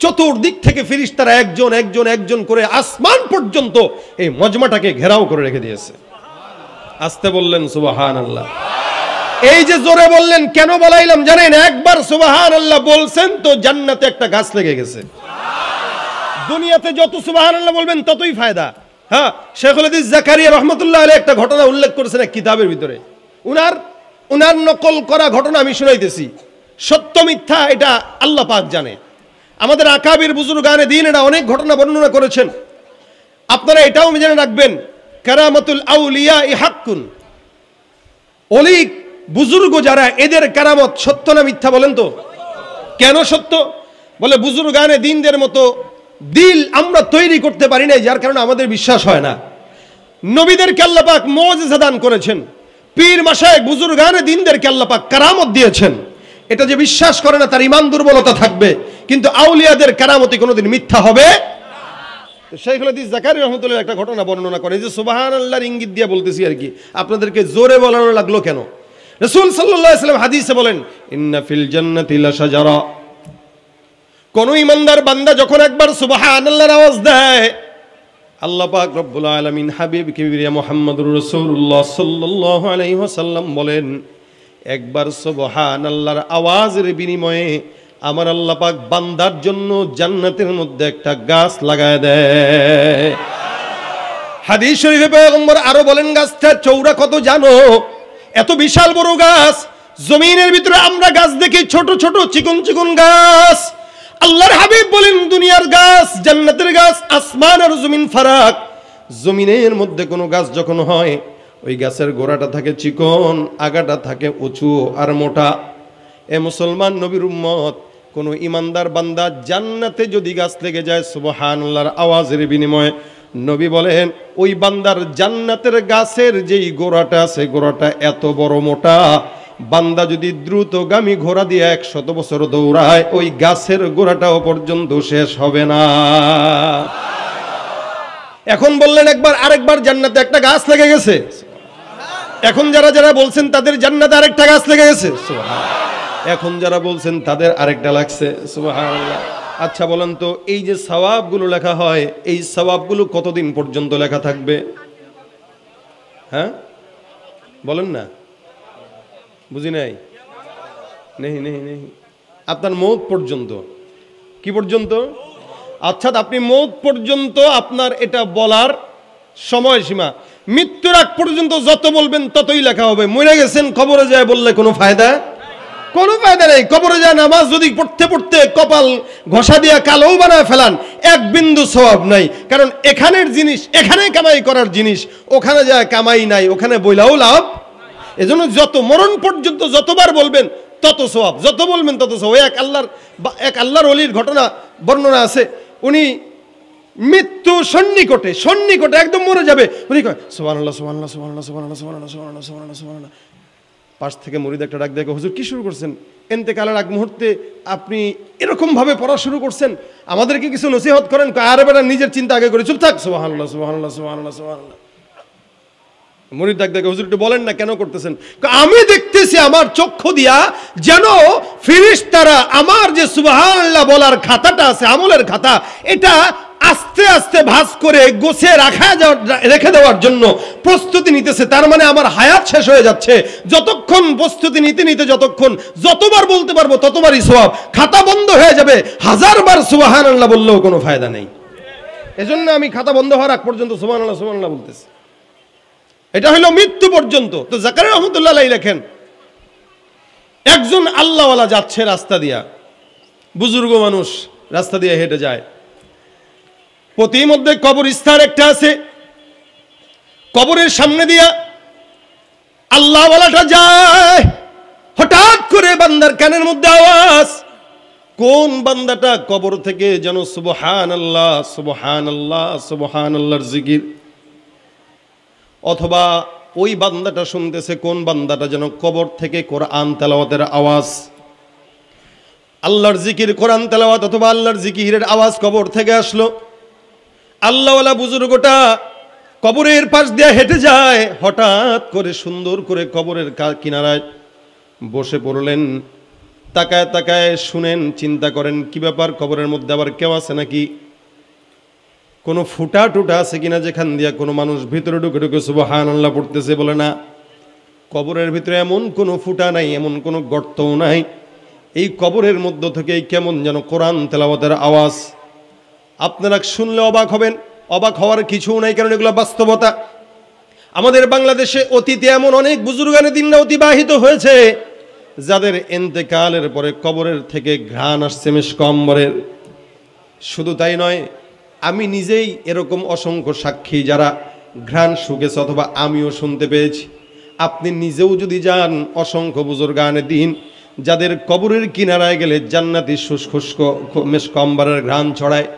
চতুর্দিক থেকে ফেরেশতারা একজন একজন একজন করে আসমান পর্যন্ত এই মজমাটাকে ঘেরাও করে রেখে দিয়েছে। আস্তে বললেন সুবহানাল্লাহ। এই যে জোরে বললেন কেন বলাইলাম জানেন? একবার সুবহানাল্লাহ বলছেন তো জান্নাতে একটা গাছ লেগে গেছে। দুনিয়াতে যত সুবহানাল্লাহ বলবেন ততই ফায়দা। হ্যাঁ, শেখুল হাদিস জাকারিয়া রাহমাতুল্লাহ আলাইহি একটা ঘটনা উল্লেখ করেছেন এক কিতাবের ভিতরে। উনার নকল করা ঘটনা আমি শুনাইতেছি, সত্য মিথ্যা এটা আল্লাহ পাক জানে। আমাদের আকাবির বুজুর্গানে দ্বীন এটা অনেক ঘটনা বর্ণনা করেছেন। আপনারা এটাও জেনে রাখবেন, কারামাতুল আউলিয়া হাক্কুন। ওলি বুজুর্গ যারা, এদের কারামত সত্য না মিথ্যা বলেন তো? কেন সত্য? বলে বুজুর্গানে দ্বীনদের মতো দিল আমরা তৈরি করতে পারি নাই, যার কারণে আমাদের বিশ্বাস হয় না। নবীদেরকে আল্লাহ পাক মুজিজা দান করেছেন, পীর মাশায়েখ বুজুর্গানে দ্বীনদেরকে আল্লাহ পাক কারামত দিয়েছেন। এটা যে বিশ্বাস করে না তার ঈমান দুর্বলতা থাকবে, কিন্তু আউলিয়াদের কারামতি কোনোদিন মিথ্যা হবে না। শেখুল হাদিস জাকারিয়া রাহমাতুল্লাহ একটা ঘটনা বর্ণনা করে, যে সুবহানাল্লাহর ইঙ্গিত দিয়ে বলতেছি আর কি, আপনাদেরকে জোরে বলানো লাগলো কেন? রাসূল সাল্লাল্লাহু আলাইহি ওয়াসাল্লাম হাদিসে বলেন, ইন্না ফিল জান্নাতি লাশাজারা। কোন ইমানদার বান্দা যখন একবার সুবহানাল্লাহর আওয়াজ দেয়, আল্লাহ পাক রব্বুল আলামিন হাবিব কিবরিয়া মুহাম্মদুর রাসূলুল্লাহ সাল্লাল্লাহু আলাইহি ওয়াসাল্লাম বলেন, একবার সুবহানাল্লাহর আওয়াজের বিনিময়ে আমার আল্লাহ পাক বান্দার জন্য জান্নাতের মধ্যে একটা গাছ লাগায় দেয়। হাদিস শরীফে পয়গম্বর আরো বলেন, গাছটা চওড়া কত জানো? এত বিশাল বড় গাছ। জমিনের ভিতরে আমরা গাছ দেখি ছোট ছোট চিকন চিকন গাছ। আল্লাহর হাবিব বলেন, দুনিয়ার গাছ, জান্নাতের গাছ, আসমান আর জমিন ফারাক। জমিনের মধ্যে কোনো গাছ যখন হয়, ওই গাছের গোড়াটা থাকে চিকন, আগাটা থাকে উঁচু আর মোটা। এ মুসলমান নবীর উম্মত, কোন ইমানদার বান্দা জান্নাতে যদি গাছ লেগে যায় সুবহানাল্লাহর আওয়াজের বিনিময়ে, নবী বলেন ওই বান্দার জান্নাতের গাছের যেই গোড়াটা আছে, গোড়াটা এত বড় মোটা, বান্দা যদি দ্রুতগামী ঘোড়া দিয়ে 100 বছর দৌড়ায়, ওই গাছের গোড়াটাও পর্যন্ত শেষ হবে না। এখন বললেন একবার আরেকবার জান্নাতে একটা গাছ লেগে গেছে। এখন যারা যারা বলছেন তাদের জান্নাতে আরেকটা গাছ লেগে গেছে, এখন যারা বলছেন তাদের আরেকটা লাগছে। সুবহানাল্লাহ। আচ্ছা বলেন তো, এই যে সওয়াবগুলো লেখা হয়, এই সওয়াবগুলো কতদিন পর্যন্ত লেখা থাকবে? হ্যাঁ বলেন না, বুঝি নাই। নেই নেই নেই, আপনার মৌত পর্যন্ত। কি পর্যন্ত? আচ্ছা, আপনি মৌত পর্যন্ত আপনার এটা বলার সময়সীমা, মৃত্যুর আগ পর্যন্ত যত বলবেন ততই লেখা হবে। মরে গেছেন কবরে যায় বললে কোনো ফায়দা? কোনো ফায়দা নেই। কবরে যায় নামাজ যদি পড়তে পড়তে কপাল ঘষা দিয়া কালো বানায় ফেলান, এক বিন্দু সওয়াব নাই। কারণ এখানের জিনিস এখানে কামাই করার জিনিস, ওখানে যায় কামাই নাই, ওখানে বইলাও লাভ। এজন্য যত মরণ পর্যন্ত যতবার বলবেন তত সওয়াব, যত বলবেন তত সওয়াব। এক আল্লাহর ওলির ঘটনা বর্ণনা আছে, উনি মৃত্যু সন্নিকটে একদম মরে যাবে, উনি কয় সুবহানাল্লাহ সুবহানাল্লাহ সুবহানাল্লাহ সুবহানাল্লাহ সুবহানাল্লাহ সুবহানাল্লাহ সুবহানাল্লাহ সুবহানাল্লাহ। পাশ থেকে মুরিদ একটা ডাক দেখে, হুজুর কি শুরু করছেন? এন্তেকালের আগ মুহূর্তে আপনি এরকম ভাবে পড়া শুরু করছেন, আমাদেরকে কিছু নসিহত করেন। আরে বেটা, নিজের চিন্তা আগে করে চুপ থাক। সুবহানাল্লাহ সুবহানাল্লাহ সুবহানাল্লাহ সুবহানাল্লাহ। মুরিদ ডাক দেখে, হুজুর একটু বলেন না কেন করতেছেন? আমি দেখতেছি আমার চক্ষু দিয়া যেন ফেরেশতারা আমার যে সুবহানাল্লাহ বলার খাতাটা আছে, আমলের খাতা, এটা আস্তে আস্তে ভাঁজ করে গোছে রেখে দেওয়ার জন্য প্রস্তুতি নিতেছে। তার মানে আমার হায়াত শেষ হয়ে যাচ্ছে। যতক্ষণ প্রস্তুতি নিতে নিতে যতবার বলতে পারবো ততবারই সওয়াব। খাতা বন্ধ হয়ে যাবে, 1000 বার সুবহানাল্লাহ বললেও কোনো ফায়দা নেই। এজন্য আমি খাতা বন্ধ হওয়ার আগ পর্যন্ত সুবহানাল্লাহ সুবহানাল্লাহ বলতেছি। এটা হলো মৃত্যু পর্যন্ত। তো জাকারিয়া রাহমাতুল্লাহ আলাইহি লেখেন, একজন আল্লাহওয়ালা যাচ্ছে রাস্তা দিয়া, বুজুর্গ মানুষ রাস্তা দিয়ে হেঁটে যায়। প্রতিমধ্যে কবরস্থান একটা আছে, কবরের সামনে দিয়া আল্লাহওয়ালাটা যায়। হঠাৎ করে বান্দার কানের মধ্যে আওয়াজ, কোন বান্দাটা কবর থেকে যেন সুবহানাল্লাহ সুবহানাল্লাহ সুবহানাল্লাহর জিকির, অথবা ওই বান্দাটা শুনতেছে কোন বান্দাটা যেন কবর থেকে কোরআন তেলাওয়াতের আওয়াজ, আল্লাহর জিকির, কোরআন তেলাওয়াত অথবা আল্লাহর জিকিরের আওয়াজ কবর থেকে আসলো। আল্লাহওয়ালা বুজুর্গটা কবরের পাশ দিয়ে হেঁটে যায়, হঠাৎ করে সুন্দর করে কবরের কিনারায় বসে পড়লেন। তাকায় তাকায় শুনেন, চিন্তা করেন কি ব্যাপার, কবরের মধ্যে আবার কেউ আছে নাকি, কোনো ফুটা টুটা আছে কিনা যেখান দিয়া কোনো মানুষ ভিতরে ঢুকে ঢুকে সুবহানাল্লাহ পড়তেছে। বলে না, কবরের ভিতরে এমন কোনো ফুটা নাই, এমন কোনো গর্তও নাই। এই কবরের মধ্য থেকে কেমন যেন কোরআন তেলাওয়াতের আওয়াজ। আপনারা শুনলে অবাক হবেন, অবাক হওয়ার কিছুও নাই, কারণ এগুলো বাস্তবতা। আমাদের বাংলাদেশে অতীতে এমন অনেক বুজুর্গানে দিনরা অতিবাহিত হয়েছে যাদের ইন্তেকালের পরে কবরের থেকে ঘ্রাণ আসছে মেশকম্বরের। শুধু তাই নয়, আমি নিজেই এরকম অসংখ্য সাক্ষী যারা ঘ্রাণ শুকেছে, অথবা আমিও শুনতে পেয়েছি। আপনি নিজেও যদি যান, অসংখ্য বুজুর্গানে দিন যাদের কবরের কিনারায় গেলে জান্নাতি শুষ্ক মেশকম্বরের ঘ্রাণ ছড়ায়।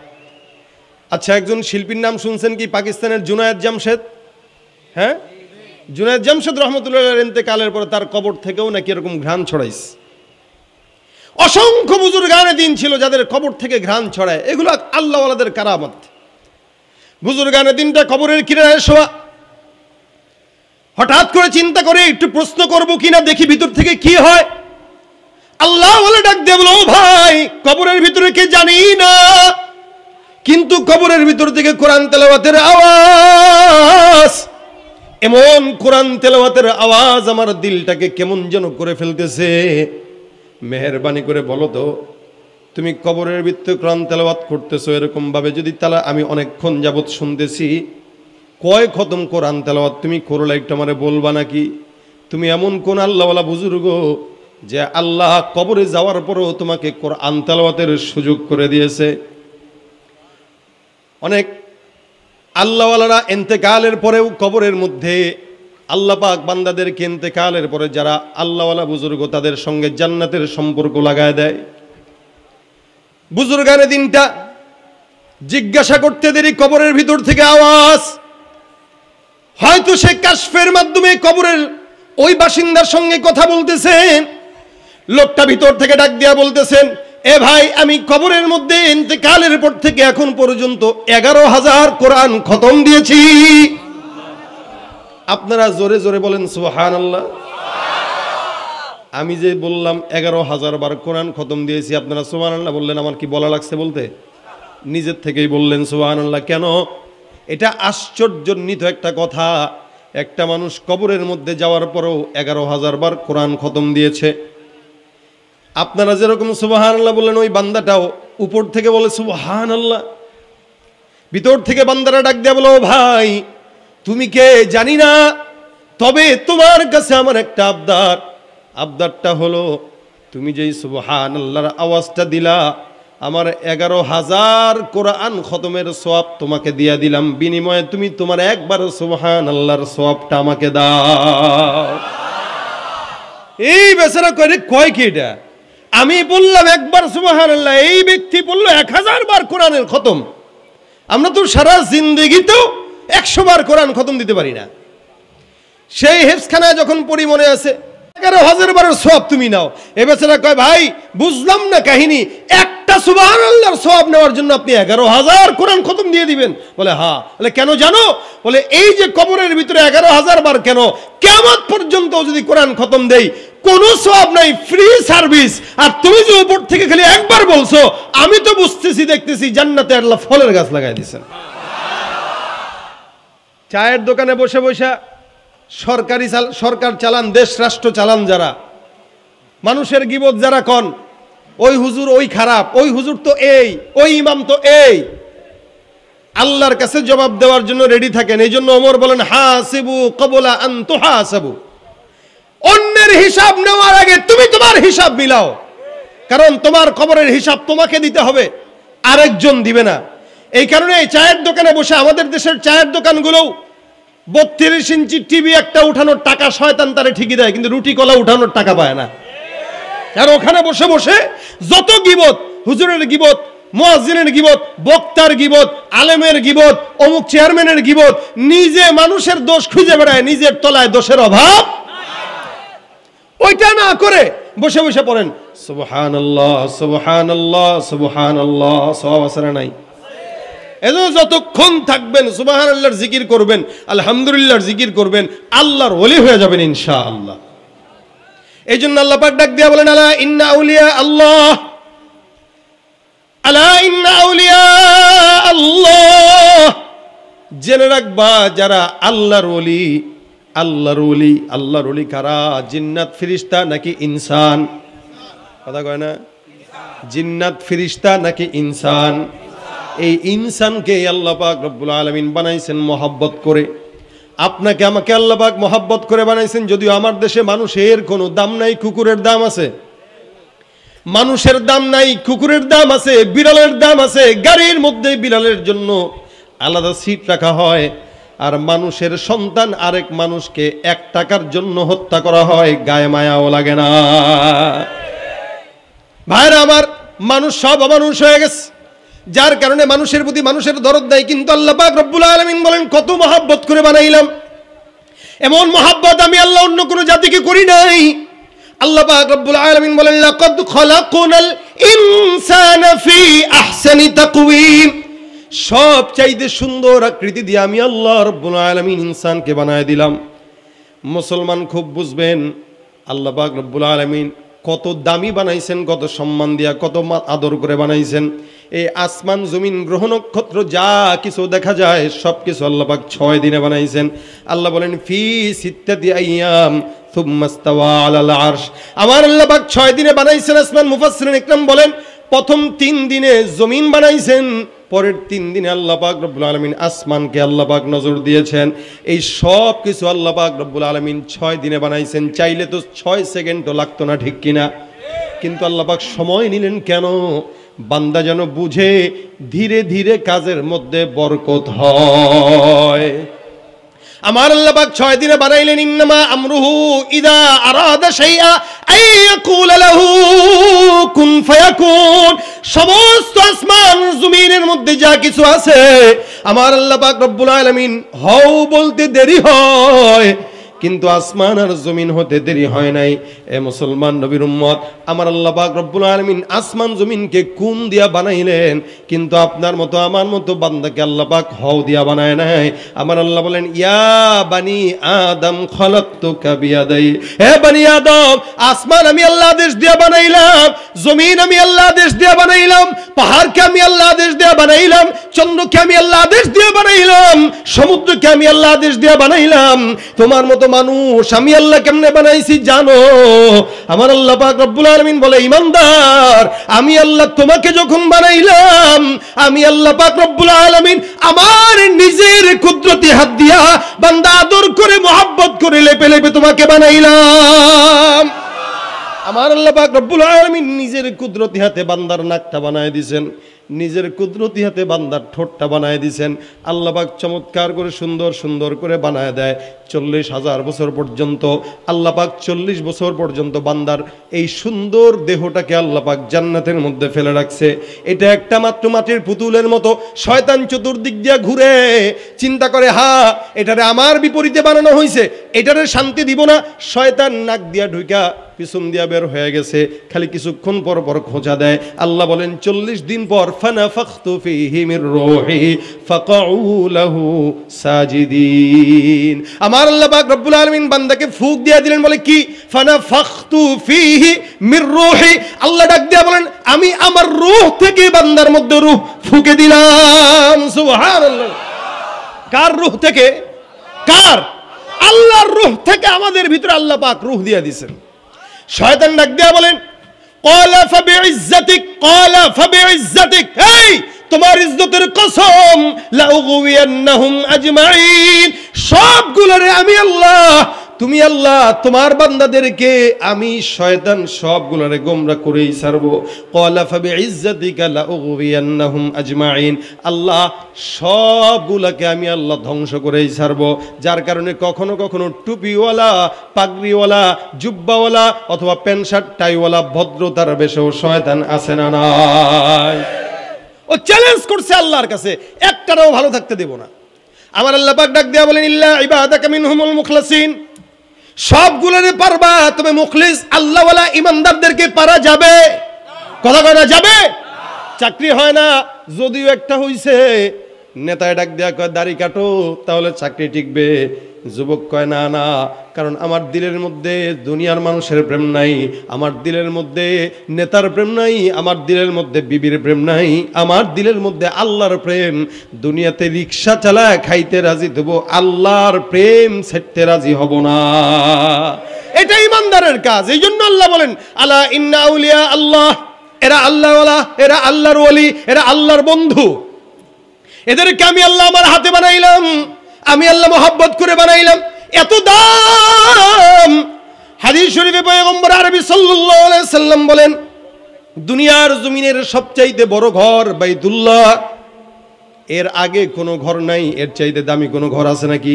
আচ্ছা, একজন শিল্পীর নাম শুনছেন কি? পাকিস্তানের জুনায়েদ জামশেদ। হ্যাঁ, জুনায়েদ জামশেদ রহমতুল্লাহ ইন্তেকালের পরে তার কবর থেকেও নাকি এরকম ঘ্রাণ ছড়াইছে। অসংখ্য বুজুর্গানে দিন ছিল যাদের কবর থেকে ঘ্রাণ ছড়ায়। এগুলো আল্লাহওয়ালাদের কারামত। বুজুর্গানে দিনটা কবরের কিনারায় শোয়া, হঠাৎ করে চিন্তা করে একটু প্রশ্ন করব কিনা, দেখি ভিতর থেকে কি হয়। আল্লাহওয়ালা ডাক দিয়ে বলো, ও ভাই, কবরের ভিতরে কে জানি না, কিন্তু কবরের ভিতর থেকে কোরআন তেলাওয়াতের আওয়াজ, এমন কোরআন তেলাওয়াতের আওয়াজ আমার দিলটাকে কেমন যেন করে ফেলতেছে। মেহেরবানি করে বলো তো, তুমি কবরের ভিতরে কোরআন তেলাওয়াত করতেছো এরকম ভাবে, যদি তাহলে আমি অনেকক্ষণ যাবত শুনতেছি, কয় খতম কোরআন তেলাওয়াত তুমি করলে একটু আমারে বলবা নাকি? তুমি এমন কোন আল্লাহওয়ালা বুজুর্গ যে আল্লাহ কবরে যাওয়ার পরও তোমাকে কোরআন তেলাওয়াতের সুযোগ করে দিয়েছে? অনেক আল্লাহওয়ালারা ইন্তেকালের পরেও কবরের মধ্যে আল্লাহ পাক বান্দাদেরকে ইন্তেকালের পরে যারা আল্লাহওয়ালা বুজুর্গ তাদের সঙ্গে জান্নাতের সম্পর্ক লাগায় দেয়। বুজুর্গানে দিনটা জিজ্ঞাসা করতে দেরি, কবরের ভিতর থেকে আওয়াজ। হয়তো সে কাশফের মাধ্যমে কবরের ওই বাসিন্দার সঙ্গে কথা বলতেছেন। লোকটা ভিতর থেকে ডাক দিয়া বলতেছেন, এ ভাই, আমি কবরের মধ্যে ইন্তেকালের পর থেকে এখন পর্যন্ত 11,000 কোরআন খতম দিয়েছি। আপনারা জোরে জোরে বলেন সুবহানাল্লাহ। আমি যে বললাম 11,000 বার কোরআন খতম দিয়েছি, আপনারা সুবহানাল্লাহ বললেন। আমার কি বলা লাগছে বলতে? নিজের থেকেই বললেন সুবহানাল্লাহ। কেন? এটা আশ্চর্যান্বিত একটা কথা। একটা মানুষ কবরের মধ্যে যাওয়ার পরেও 11,000 বার কোরআন খতম দিয়েছে। আপনারা যেরকম সুবহানাল্লাহ বললেন, ওই বান্দাটাও উপর থেকে বলে সুবহানাল্লাহ। ভিতর থেকে বান্দারা ডাক দেয়া বলো, ভাই তুমি কে জানি না, তবে তোমার কাছে আমার একটা আবদার। আবদারটা হলো, তুমি যেই সুবহানাল্লাহর আওয়াজটা দিলা, আমার 11,000 কোরআন খতমের সওয়াব তোমাকে দিয়া দিলাম, বিনিময়ে তুমি তোমার একবার সুবহানাল্লাহর সওয়াবটা আমাকে দাও। এই বেচারা কয় কি এটা? আমি বললাম একবার সুবহানাল্লাহ, এই ব্যক্তি বলল 1000 বার কোরআনের খতম। আমরা তো সারা জিন্দেগিতেও 100 বার কোরআন খতম দিতে পারি না। সেই হেফজখানায় যখন পড়ি মনে আছে 11,000 বারের সওয়াব তুমি নাও। এ বেচারা কয়, ভাই বুঝলাম না কাহিনী, একটা সুবহানাল্লাহর সওয়াব নেওয়ার জন্য আপনি 11,000 কোরআন খতম দিয়ে দিবেন? বলে হ্যাঁ। বলে কেন জানো? বলে এই যে কবরের ভিতরে 11,000 বার কেন, কিয়ামত পর্যন্ত যদি কোরআন খতম দেই কোনো সওয়াব নাই, ফ্রি সার্ভিস। আর তুমি যে উপর থেকে খালি একবার বলছো, আমি তো বুঝতেছি দেখতেছি জান্নাতে আল্লাহ ফলের গাছ লাগাই দিয়েছেন। চায়ের দোকানে বসে বসে সরকার চালান, দেশ রাষ্ট্র চালান যারা, মানুষের গীবত যারা কন, ওই হুজুর ওই খারাপ, ওই হুজুর তো এই, ওই ইমাম তো এই, আল্লাহর কাছে জবাব দেওয়ার জন্য রেডি থাকেন। এই জন্য ওমর বলেন, হাসিবু ক্বাবলা আন তুহাসাবু। অন্যের হিসাব নেওয়ার আগে তুমি তোমার হিসাব মিলাও, কারণ তোমার কবরের হিসাব তোমাকে দিতে হবে, আরেকজন দিবে না। এই কারণে চায়ের দোকানে বসে, আমাদের দেশের চায়ের দোকানগুলোও 32 ইঞ্চি টিভি একটা উঠানোর টাকা শয়তান তারে ঠিকই দেয়, কিন্তু রুটি কলা উঠানোর টাকা পায় না। আর ওখানে বসে বসে যত গীবত, হুজুরের গীবত, মুয়াজ্জিনের গীবত, বক্তার গীবত, আলেমের গীবত, অমুক চেয়ারম্যানের গীবত, নিজে মানুষের দোষ খুঁজে বেড়ায়, নিজের তলায় দোষের অভাব। ওইটা না করে বসে বসে পড়েন সুবহানাল্লাহ সুবহানাল্লাহ সুবহানাল্লাহ। সওয়াব আছে না নাই? এজন্য যতক্ষণ থাকবেন সুবহানাল্লাহর জিকির করবেন, আলহামদুলিল্লাহর জিকির করবেন, আল্লাহর ওলি হয়ে যাবেন ইনশাআল্লাহ। এই জন্য আল্লাহ পাক ডাক দিয়া বলেন, আলা ইন্না আউলিয়া আল্লাহ, আলা ইন্না আউলিয়া আল্লাহ, জেনে রাখবা যারা আল্লাহর ওলি, আল্লাহর ওলি, আল্লাহর ওলি কারা? জিন্নাত ফেরেশতা নাকি ইনসান? কথা কয় না? জিন্নাত ফেরেশতা নাকি ইনসান? এই ইনসানকে আল্লাহ পাক রব্বুল আলামিন বানাইছেন মহব্বত করে। আপনাকে আমাকে আল্লাহ পাক মহব্বত করে বানাইছেন। যদিও আমার দেশে মানুষের কোনো দাম নাই, কুকুরের দাম আছে। মানুষের দাম নাই, কুকুরের দাম আছে, বিড়ালের দাম আছে। গাড়ির মধ্যে বিড়ালের জন্য আলাদা সিট রাখা হয়, আর মানুষের সন্তান আরেক মানুষকে 1 টাকার জন্য হত্যা করা হয়, গায়ে মায়াও লাগে না। ভাইরা আমার, মানুষ সব অমানুষ হয়ে গেছে, যার কারণে মানুষের প্রতি মানুষের দরদ দেয়। কিন্তু আল্লাহ পাক রব্বুল আলামিন বলেন, কত মহব্বত করে বানাইলাম। এমন মহব্বত আমি আল্লাহ অন্য কোনো জাতিকে করি নাই। আল্লাহ পাক রব্বুল আলামিন বলেন, লাকাদ খালাকনাল ইনসানা ফি আহসানি তাকওয়িম, সব চাইতে সুন্দর আকৃতি দিয়ে আমি আল্লাহ রব্বুল আলামিন ইনসানকে বানায় দিলাম। মুসলমান খুব বুঝবেন, আল্লাহ পাক রব্বুল আলামিন কত দামি বানাইছেন, কত সম্মান দিয়া, কত আদর করে বানাইছেন। এই আসমান জমিন গ্রহ নক্ষত্র যা কিছু দেখা যায় সব কিছু আল্লাহ পাক 6 দিনে বানাইছেন। আল্লাহ বলেন, ফি সিত্তাতি আইয়াম সুম্মা ইস্তাওয়া আলাল আরশ, আমার আল্লাহ পাক 6 দিনে বানাইছেন আসমান। মুফাসসিরিন ইকরাম বলেন, প্রথম 3 দিনে জমিন বানাইছেন, পরের 3 দিনে আল্লাহ পাক রব্বুল আলামিন আসমানকে আল্লাহ পাক নজর দিয়েছেন। এই সব কিছু আল্লাহ পাক রব্বুল আলামিন 6 দিনে বানাইছেন। চাইলে তো 6 সেকেন্ডও লাগতো না, ঠিক কিনা? কিন্তু আল্লাহ পাক সময় নিলেন কেন? বান্দা যেন বুঝে ধীরে ধীরে কাজের মধ্যে বরকত হয়। আমার আল্লাহ পাক 6 দিনে বানাইলেন। ইন্নামা আমরুহু ইদা আরাদা শাইআ আইয়াকুলা লাহু কুন ফায়াকুন, সমস্ত আসমান জমিনের মধ্যে যা কিছু আছে আমার আল্লাহ পাক রব্বুল আলামিন হও বলতে দেরি হয়, কিন্তু আসমান আর জমিন হতে দেরি হয় নাই। এ মুসলমান নবীর উম্মত, আমার আল্লাহ পাক রব্বুল আলামিন আসমান জমিনকে কুন দিয়া বানাইলেন, কিন্তু আপনার মতো আমার মতো বান্দাকে আল্লাহ পাক হও দিয়া বানায় নাই। আমার আল্লাহ বলেন, ইয়া বানি আদম খলাকতুকা বিয়াদাই, হে বানি আদম, আসমান আমি আল্লাহ আদেশ দিয়া বানাইলাম, জমিন আমি আল্লাহ আদেশ দিয়া বানাইলাম, পাহাড়কে আমি আল্লাহ আদেশ দিয়া বানাইলাম, চন্দ্রকে আমি আল্লাহ আদেশ দিয়া বানাইলাম, সমুদ্রকে আমি আল্লাহ আদেশ দিয়া বানাইলাম। তোমার মতো মানুষ আমি আল্লাহ কেমনে বানাইছি জানো? আমার আল্লাহ পাক রব্বুল আলামিন বলে, ইমানদার, আমি আল্লাহ তোমাকে যখন বানাইলাম, আমি আল্লাহ পাক রব্বুল আলামিন আমার নিজের কুদরতি হাত দিয়া বান্দা আদর করে মোহাব্বত করে লেপে লেপে তোমাকে বানাইলাম। আমার আল্লাহ পাক রব্বুল আলামিন নিজের কুদরতি হাতে বান্দার নাকটা বানায় দিয়েছেন, নিজের কুদরতি হাতে বান্দার ঠোঁটটা বানায় দিয়েছেন। আল্লাহ পাক চমৎকার করে সুন্দর সুন্দর করে বানায় দেয়। 40,000 বছর পর্যন্ত আল্লাহ পাক 40 বছর পর্যন্ত বান্দার এই সুন্দর দেহটাকে আল্লাহ পাক জান্নাতের মধ্যে ফেলে রাখছে। এটা একটা মাত্র মাটির পুতুলের মতো। শয়তান চতুর্দিক দিয়ে ঘুরে চিন্তা করে, এটারে আমার বিপরীতে বানানো হয়েছে, এটারে শান্তি দিব না। শয়তান নাক দিয়া ঢুকা পিছন দিয়া বের হয়ে গেছে, খালি কিছুক্ষণ পর পর খোঁজা দেয়। আল্লাহ বলেন 40 দিন পর ফানাফাখতু ফীহি মির রূহি ফাকাউ লাহু সাজিদিন। আমার আল্লাহ পাক রব্বুল আলামিন বান্দাকে ফুঁক দিয়ে দিলেন, বলে কি? ফানাফাখতু ফীহি মির রূহি। আল্লাহ ডাক দিয়া বলেন, আমি আমার রূহ থেকে বান্দার মধ্যে রূহ ফুঁকে দিলাম। সুবহানাল্লাহ। কার রূহ থেকে? কার? আল্লাহর রূহ থেকে আমাদের ভিতরে আল্লাহ পাক রূহ দিয়ে দিয়েছেন। শয়তান ডাক দিয়া বলেন, ক্বালা ফাবিইজ্জাতিক, ক্বালা ফাবিইজ্জাতিক, এই তোমার ইজ্জতের কসম, লাউগওয়িয়ান্নাহুম আজমাইন, সবগুলোরে আমি আল্লাহ, তুমি আল্লাহ তোমার বান্দাদেরকে আমি শয়তান সবগুলোরে গোমরা করেই ছাড়বো। ক্বালা ফাবিইজ্জাতিকা লাউগওয়িয়ান্নাহুম আজমাইন, আল্লাহ সবগুলোকে আমি আল্লাহ ধ্বংস করেই ছাড়বো। যার কারণে কখনো কখনো টুপিওয়ালা, পাগড়িওয়ালা, জুব্বাওয়ালা অথবা প্যান্ট শার্ট টাইওয়ালা ভদ্রতার বেশেও শয়তান আছে না নাই? ও চ্যালেঞ্জ করছে আল্লাহর কাছে, একটারও ভালো থাকতে দেব না। আমার আল্লাহ পাক ডাক দেয়া বলেন, ইল্লা ইবাদাকা মিনহুমুল মুখলাসিন, সবগুলোরে পারবা, তবে মুখলিস আল্লাহওয়ালা ইমানদারদেরকে পারা যাবে? কথা কয় না যাবে? চাকরি হয় না, যদিও একটা হইছে, নেতায় ডাক দেয়া কয় দাড়ি কাটো তাহলে চাকরি টিকবে। যুবক কয় না না, কারণ আমার দিলের মধ্যে দুনিয়ার মানুষের প্রেম নাই, আমার দিলের মধ্যে নেতার প্রেম নাই, আমার দিলের মধ্যে বিবির প্রেম নাই, আমার দিলের মধ্যে আল্লাহর প্রেম। দুনিয়াতে রিক্সা চালায় খাইতে রাজি দেবো, আল্লাহর প্রেম ছাড়তে রাজি হব না। এটা ইমানদারের কাজ। এই জন্য আল্লাহ বলেন আলা ইন্না আউলিয়া আল্লাহ, এরা আল্লাহওয়ালা, এরা আল্লাহর ওলি, এরা আল্লাহর বন্ধু। এদেরকে আমি আল্লাহ আমার হাতে বানাইলাম, আমি আল্লাহ মোহাব্বত করে বানাইলাম। এত দাম। হাদিস শরীফে পয়গম্বর আরবি সাল্লাল্লাহু আলাইহি সাল্লাম বলেন দুনিয়ার জমিনের সবচাইতে বড় ঘর বাইতুল্লাহ, এর আগে কোনো ঘর নাই, এর চাইতে দামি কোনো ঘর আছে নাকি?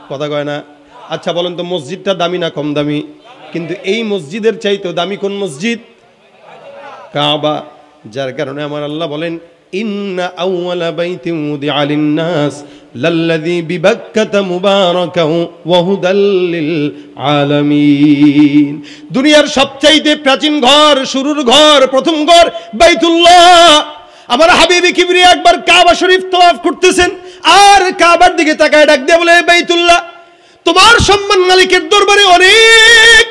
কথা কয় না। আচ্ছা বলেন তো মসজিদটা দামি না কম দামি? কিন্তু এই মসজিদের চাইতেও দামি কোন মসজিদ? কাবা। যার কারণে আমার আল্লাহ বলেন ইন্না আউওয়ালা বাইতিন উদিআ লিন-নাস লাল্লাযী বিবাক্কাতা মুবারাকাও ওয়া হুদাল লিল আলামিন। দুনিয়ার সবচাইতে প্রাচীন ঘর, শুরুর ঘর, প্রথম ঘর বাইতুল্লাহ। আমার হাবিবি কিবরিয়া একবার কাবা শরীফ তওয়াফ করতেছেন, আর কাবার দিকে তাকায় ডাক দিয়ে বলে বাইতুল্লাহ, তোমার সম্মান মালিকের দরবারে অনেক,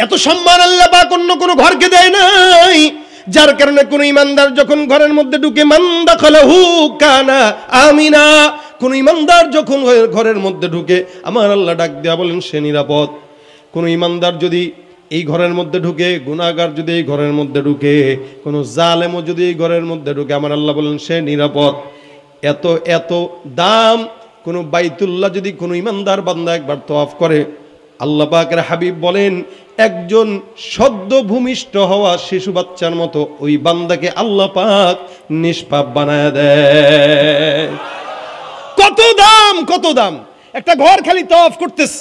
এত সম্মান আল্লাহ পাক অন্য কোনো ঘরকে দেয় নাই। যার কারণে কোন ইমানদার যখন ঘরের মধ্যে ঢুকে মান দাখালাহু কানা আমিনা, কোন ইমানদার যখন ঘরের মধ্যে ঢুকে আমার আল্লাহ ডাক দেয়া বলেন সে নিরাপদ। কোন ইমানদার যদি এই ঘরের মধ্যে ঢুকে, গুনাহগার যদি এই ঘরের মধ্যে ঢুকে, কোন জালেমও যদি এই ঘরের মধ্যে ঢুকে, আমার আল্লাহ বলেন সে নিরাপদ। এত এত দাম। কোন বাইতুল্লাহ যদি কোন ইমানদার বান্দা একবার তওয়াফ করে, আল্লাহ পাকের হাবিব বলেন একজন সদ্য ভূমিষ্ঠ হওয়া শিশু বাচ্চার মতো ওই বান্দাকে আল্লাহ পাক নিষ্পাপ বানায় দেয়। কত দাম, কত দাম। একটা ঘর খালি তওয়াফ করতেছে,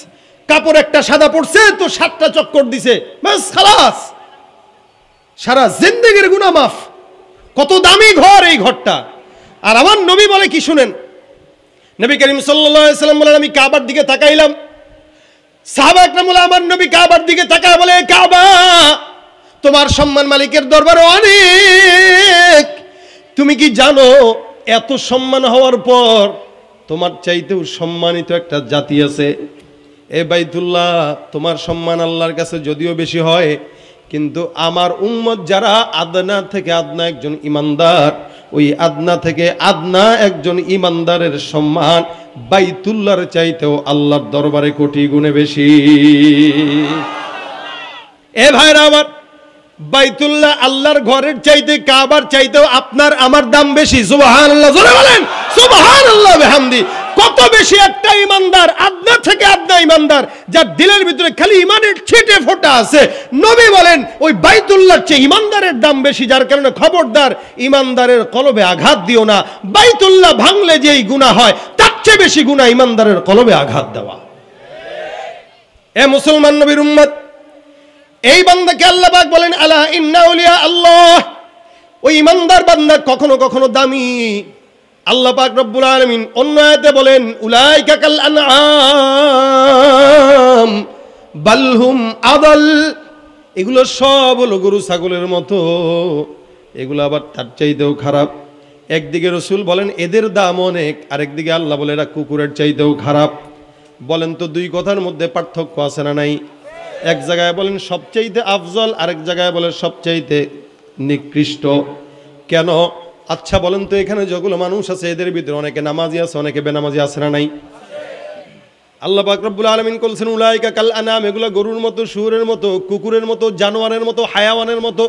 কাপড় একটা সাদা পড়ছে তো 7টা চক্কর দিছে, বাস খালাস, সারা জিন্দেগির গুনাহ মাফ। কত দামি ঘর এই ঘরটা। আর আমার নবী বলে কি শুনেন, নবী করিম সাল্লাল্লাহু আলাইহি সাল্লাম বলেন আমি কাবার দিকে তাকাইলাম, সাহাবা একরাম বলে আমার নবী কাবার দিকে তাকায় বলে কাবা, তোমার সম্মান মালিকের দরবারে অনেক। তুমি কি জানো এত সম্মান হওয়ার পর তোমার চাইতেও সম্মানিত একটা জাতি আছে? এ বাইতুল্লাহ, তোমার সম্মান আল্লাহর কাছে যদিও বেশি হয়, কিন্তু আমার উম্মত যারা আদনা থেকে আদনা একজন ইমানদার, ওই আদনা থেকে আদনা একজন ইমানদারের সম্মান বাইতুল্লাহর চাইতেও আল্লাহর দরবারে কোটি গুণে বেশি। এ ভাইরা আমার, বাইতুল্লাহ আল্লাহর ঘরের চাইতে, কাবার চাইতেও আপনার আমার দাম বেশি। সুবহানাল্লাহ, জোরে বলেন সুবহানাল্লাহ বিহামদি। কত বেশি একটা ইমানদার, আদনা থেকে আদনা ইমানদার, যার দিলের ভিতরে খালি ইমানের ছিটে ফোঁটা আছে, নবী বলেন ওই বাইতুল্লাহর চেয়ে ইমানদারের দাম বেশি। যার কারণে খবরদার ইমানদারের কলবে আঘাত দিও না। বাইতুল্লাহ ভাঙলে যেই গুনাহ হয় তার চেয়ে বেশি গুনাহ ইমানদারের কলবে আঘাত দেওয়া। এ মুসলমান নবীর উম্মত, এই বান্দাকে আল্লাহ পাক বলেন আলা ইন্না আউলিয়া আল্লাহ, ওই ইমানদার বান্দা কখনো কখনো দামি। আল্লাহ পাক রব্বুল আলামিন অন্য আয়াতে বলেন উলাইকা কাল আনআম বাল হুম আদাল, এগুলো সব হলো গরু ছাগলের মতো, এগুলো আবার তার চাইতেও খারাপ। একদিকে রাসূল বলেন এদের দাম অনেক, আরেকদিকে আল্লাহ বলে এরা কুকুরের চাইতেও খারাপ। বলেন তো দুই কথার মধ্যে পার্থক্য আছে না নাই? এক জায়গায় বলেন সবচাইতে আফজল, আরেক জায়গায় বলেন সবচাইতে নিকৃষ্ট। কেন? আচ্ছা বলেন তো এখানে যেগুলো মানুষ আছে এদের ভিতরে অনেকে নামাজি আছে, অনেকে বেনামাজি আছে না নাই? আল্লাহ পাক রব্বুল আলামিন বলছেন উলাইকা কাল আনাম, এগুলো গরুর মতো, শুয়োরের মতো, কুকুরের মতো, জানোয়ারের মতো, হায়াওয়ানের মতো।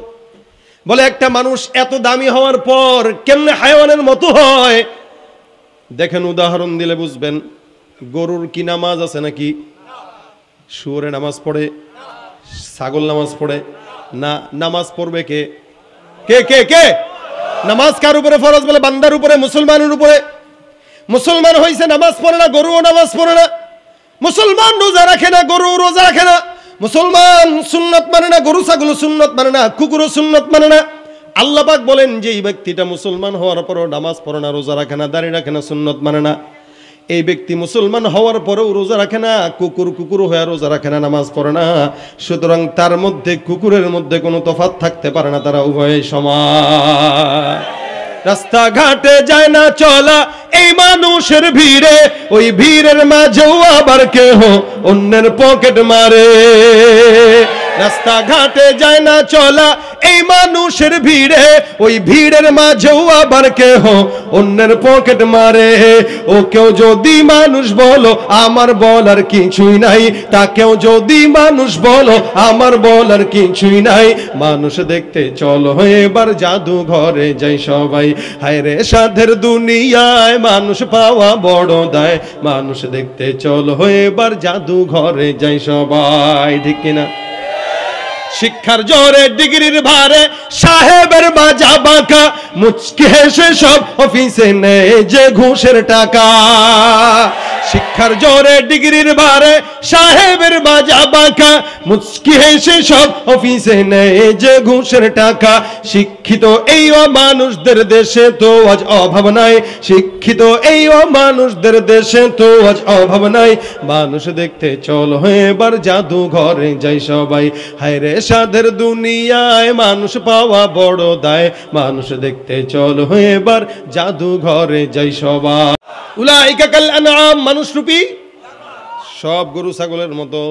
বলে একটা মানুষ এত দামি হওয়ার পর কেমনে হায়াওয়ানের মতো হয়? দেখেন উদাহরণ দিলে বুঝবেন। গরুর কি নামাজ আছে নাকি? শুয়োরে নামাজ পড়ে? ছাগল নামাজ পড়ে না? নামাজ পড়বে কে? কে কে কে? নামাজ কার উপরে ফরজ? বলে বান্দার উপরে, মুসলমানের উপরে। মুসলমান হইছে নামাজ পড়ে না, গরুও নামাজ পড়ে না। মুসলমান রোজা রাখে না, গরু রোজা রাখে না। মুসলমান সুন্নত মানে না, গরু ছাগল সুন্নত মানে না, কুকুরও সুন্নত মানে না। আল্লাহ পাক বলেন যে এই ব্যক্তিটা মুসলমান হওয়ার পরও নামাজ পড়ে না, রোজা রাখে না, দাড়ি রাখে না, সুন্নত মানে না, এই ব্যক্তি মুসলমান হওয়ার পরেও রোজা রাখে না, কুকুর হয়ে রোজা রাখে না, নামাজ পড়ে না। সুতরাং তার মধ্যে কুকুরের মধ্যে কোনো তফাৎ থাকতে পারে না, তারা উভয় সমান। রাস্তাঘাটে যায় না চলা এই মানুষের ভিড়ে, ওই ভিড়ের মাঝেও আবার কেহ অন্যের পকেট মারে। রাস্তাঘাটে যায় না চলা এই মানুষের ভিড়ে, ওই ভিড়ের মাঝেও আবার কেহ অন্যের পকেট মারে। ও কেউ যদি মানুষ বলো আমার বলার কিছুই নাই, তাকেও যদি মানুষ বলো আমার বলার কিছুই নাই। মানুষ দেখতে চলো এবার জাদুঘরে যাই সবাই, হায় রে সাধের দুনিয়ায় মানুষ পাওয়া বড় দায়। মানুষ দেখতে চলো এবার জাদুঘরে যাই সবাই, ঠিক কিনা? শিক্ষার জোরে ডিগ্রির ভারে সাহেবের বাজা বাঁকা, মুচকি হেসে সব অফিসে নেয় যে ঘুষের টাকা। শিক্ষার জোরে ডিগ্রির ভারে সাহেবের বাজা বাঁকা, মুচকি হেসে সব অফিসে নেয় যে ঘুষের টাকা। শিক্ষিত এই অমানুষদের দেশে তো আজ অভাব নাই, শিক্ষিত এই অমানুষদের দেশে তো আজ অভাব নাই। মানুষ দেখতে চলো এবার জাদুঘরে যাই সবাই, হায় রে সাধের দুনিয়ায় মানুষ পাওয়া বড় দায়। মানুষ দেখতে চলো এবার জাদুঘরে যাই সবাই। উলাইকা কাল আনআম, মানুষ রূপী সব গরু ছাগলের মতো।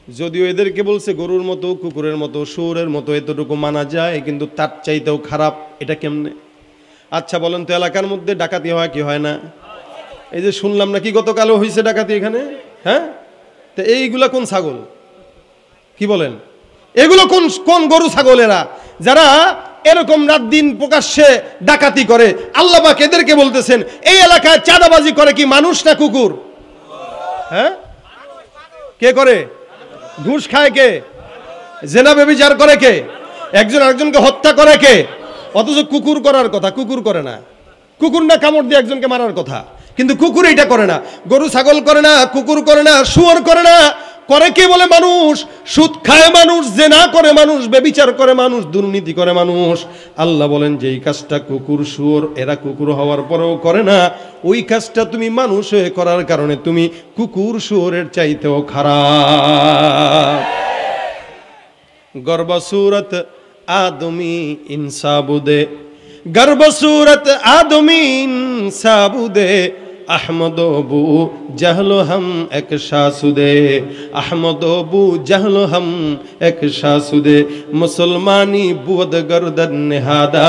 যদিও এদেরকে বলছে গরুর মতো, কুকুরের মতো, শুয়োরের মতো, এতটুকু মানা যায়, কিন্তু তার চাইতেও খারাপ। এটা কেমনে? আচ্ছা বলেন তো, এলাকার মধ্যে ডাকাতি হয় কি হয় না? এই যে শুনলাম নাকি গতকালও হয়েছে ডাকাতি এখানে, হ্যাঁ? তো এইগুলা কোন ছাগল? কি বলেন? এগুলো কোন কোন গরু ছাগলেরা যারা এরকম রাত দিন প্রকাশ্যে ডাকাতি করে? আল্লাহ পাক এদেরকে বলতেছেন এই এলাকায় চাঁদাবাজি করে কি মানুষ না কুকুর? হ্যাঁ, কে করে? ঘুষ খায় কে? জেনা ব্যভিচার করে কে? একজন আরেকজনকে হত্যা করে কে? অথচ কুকুর করার কথা, কুকুর করে না। কুকুর না কামড় দিয়ে একজনকে মারার কথা, কিন্তু কুকুর এটা করে না। গরু ছাগল করে না, কুকুর করে না, শুয়োর করে না। করে কে বলে? মানুষ। সুদ খায় মানুষ, জেনা করে মানুষ, ব্যভিচার করে মানুষ, দুর্নীতি করে মানুষ। আল্লাহ বলেন যে এই কাজটা কুকুর শুয়োর এরা কুকুর হওয়ার পরেও করে না, ওই কাজটা তুমি মানুষ হয়ে করার কারণে তুমি কুকুর শুয়োরের চাইতেও খারাপ। গর্ব সুরত আদমি ইনসাবুদে, গর্ব সুরত আদমি ইনসাবুদে, अहमद बू जहलो हम एक शासुदे, अहमद बू जहलो हम एक शासुदे, मुसलमानी बुद गर्दन निहादा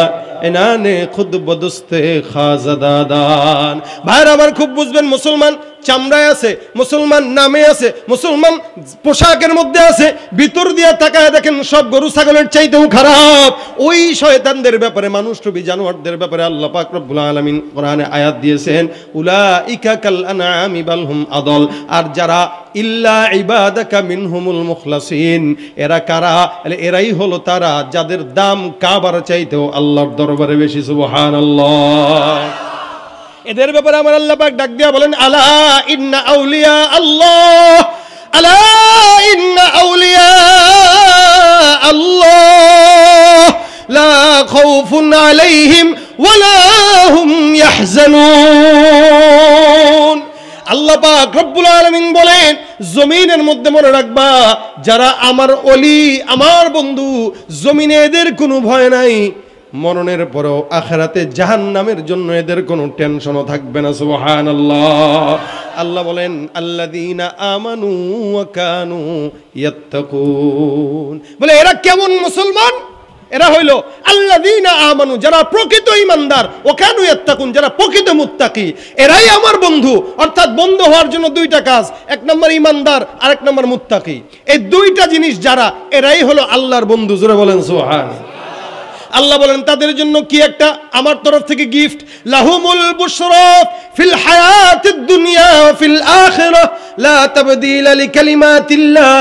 इनाने खुद बदुस्ते खाजदादान। भाईरा आमार खूब बुझबेन, मुसलमान চামড়ায় আছে, মুসলমান নামে আছে, মুসলমান পোশাকের মধ্যে আছে, ভিতর দিয়ে তাকায় দেখেন সব গরু ছাগলের চাইতেও খারাপ। ওই শয়তানদের ব্যাপারে, মানুষ রূপী জানোয়ারদের ব্যাপারে আল্লাহ পাক রব্বুল আলামিন কোরআনে আয়াত দিয়েছেন, উলাইকা কাল আনআমি বাল হুম আদল। আর যারা ইল্লা ইবাদাকা মিনহুমুল মুখলাসিন, এরা কারা? এরাই হলো তারা যাদের দাম কাবার চাইতেও আল্লাহর দরবারে বেশি। সুবহানাল্লাহ। এদের ব্যাপারে আমার আল্লাহ পাক ডাক দিয়া বলেন, আলা ইন্না আউলিয়া আল্লাহ, আলা ইন্না আউলিয়া আল্লাহ লা খাউফুন আলাইহিম ওয়ালা হুম ইয়াহজানুন। আল্লাহ পাক রব্বুল আলামিন বলেন, জমিনের মধ্যে মনে রাখবা, যারা আমার ওলি, আমার বন্ধু, জমিনে এদের কোনো ভয় নাই, মরণের পরেও আখিরাতে জাহান্নামের জন্য এদের কোনো টেনশনও থাকবে না। সুবহানাল্লাহ। আল্লাহ বলেন, আল্লাযীনা আমানু ওয়া কানু ইয়াত্তাকুন। বলে এরা কেমন মুসলমান? এরা হইল আল্লাযীনা আমানু, যারা প্রকৃত ঈমানদার, ওয়া কানু ইয়াত্তাকুন, যারা প্রকৃত মুত্তাকি। এরাই আমার বন্ধু। অর্থাৎ বন্ধু হওয়ার জন্য দুইটা কাজ, এক নম্বর ঈমানদার, আর এক নম্বর মুত্তাকি। এই দুইটা জিনিস যারা, এরাই হলো আল্লাহর বন্ধু। জোরে বলেন সুবহানাল্লাহ। আল্লাহ বলেন তাদের জন্য কি একটা আমার তরফ থেকে গিফট, লাহুমুল বুশরা ফিল হায়াতিদ দুনিয়া ওয়া ফিল আখিরাহ লা তাবদীলা লিকালিমাতিল্লাহ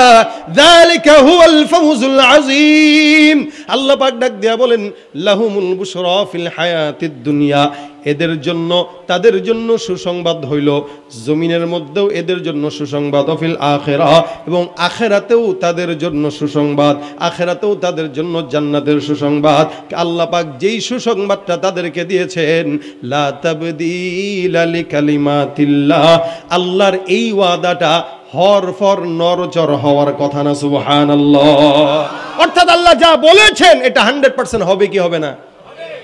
যালিকা হুয়াল ফাওজুল আযীম। আল্লাহ পাক ডাক দিয়া বলেন, লাহুমুল বুশরা ফিল হায়াতিদ দুনিয়া, এদের জন্য, তাদের জন্য সুসংবাদ হইল জমিনের মধ্যেও এদের জন্য সুসংবাদ, ফিল আখিরাহ, এবং আখিরাতেও তাদের জন্য সুসংবাদ, আখিরাতেও তাদের জন্য জান্নাতের সুসংবাদ। আল্লাহ পাক যেই সুসংবাদটা তাদেরকে দিয়েছেন, লা তাবদীলা লিকালিমাতিল্লাহ, আল্লাহর এই ওয়াদাটা হরফর নরচর হওয়ার কথা না। সুবহানাল্লাহ। অর্থাৎ আল্লাহ যা বলেছেন এটা 100% হবে কি হবে না?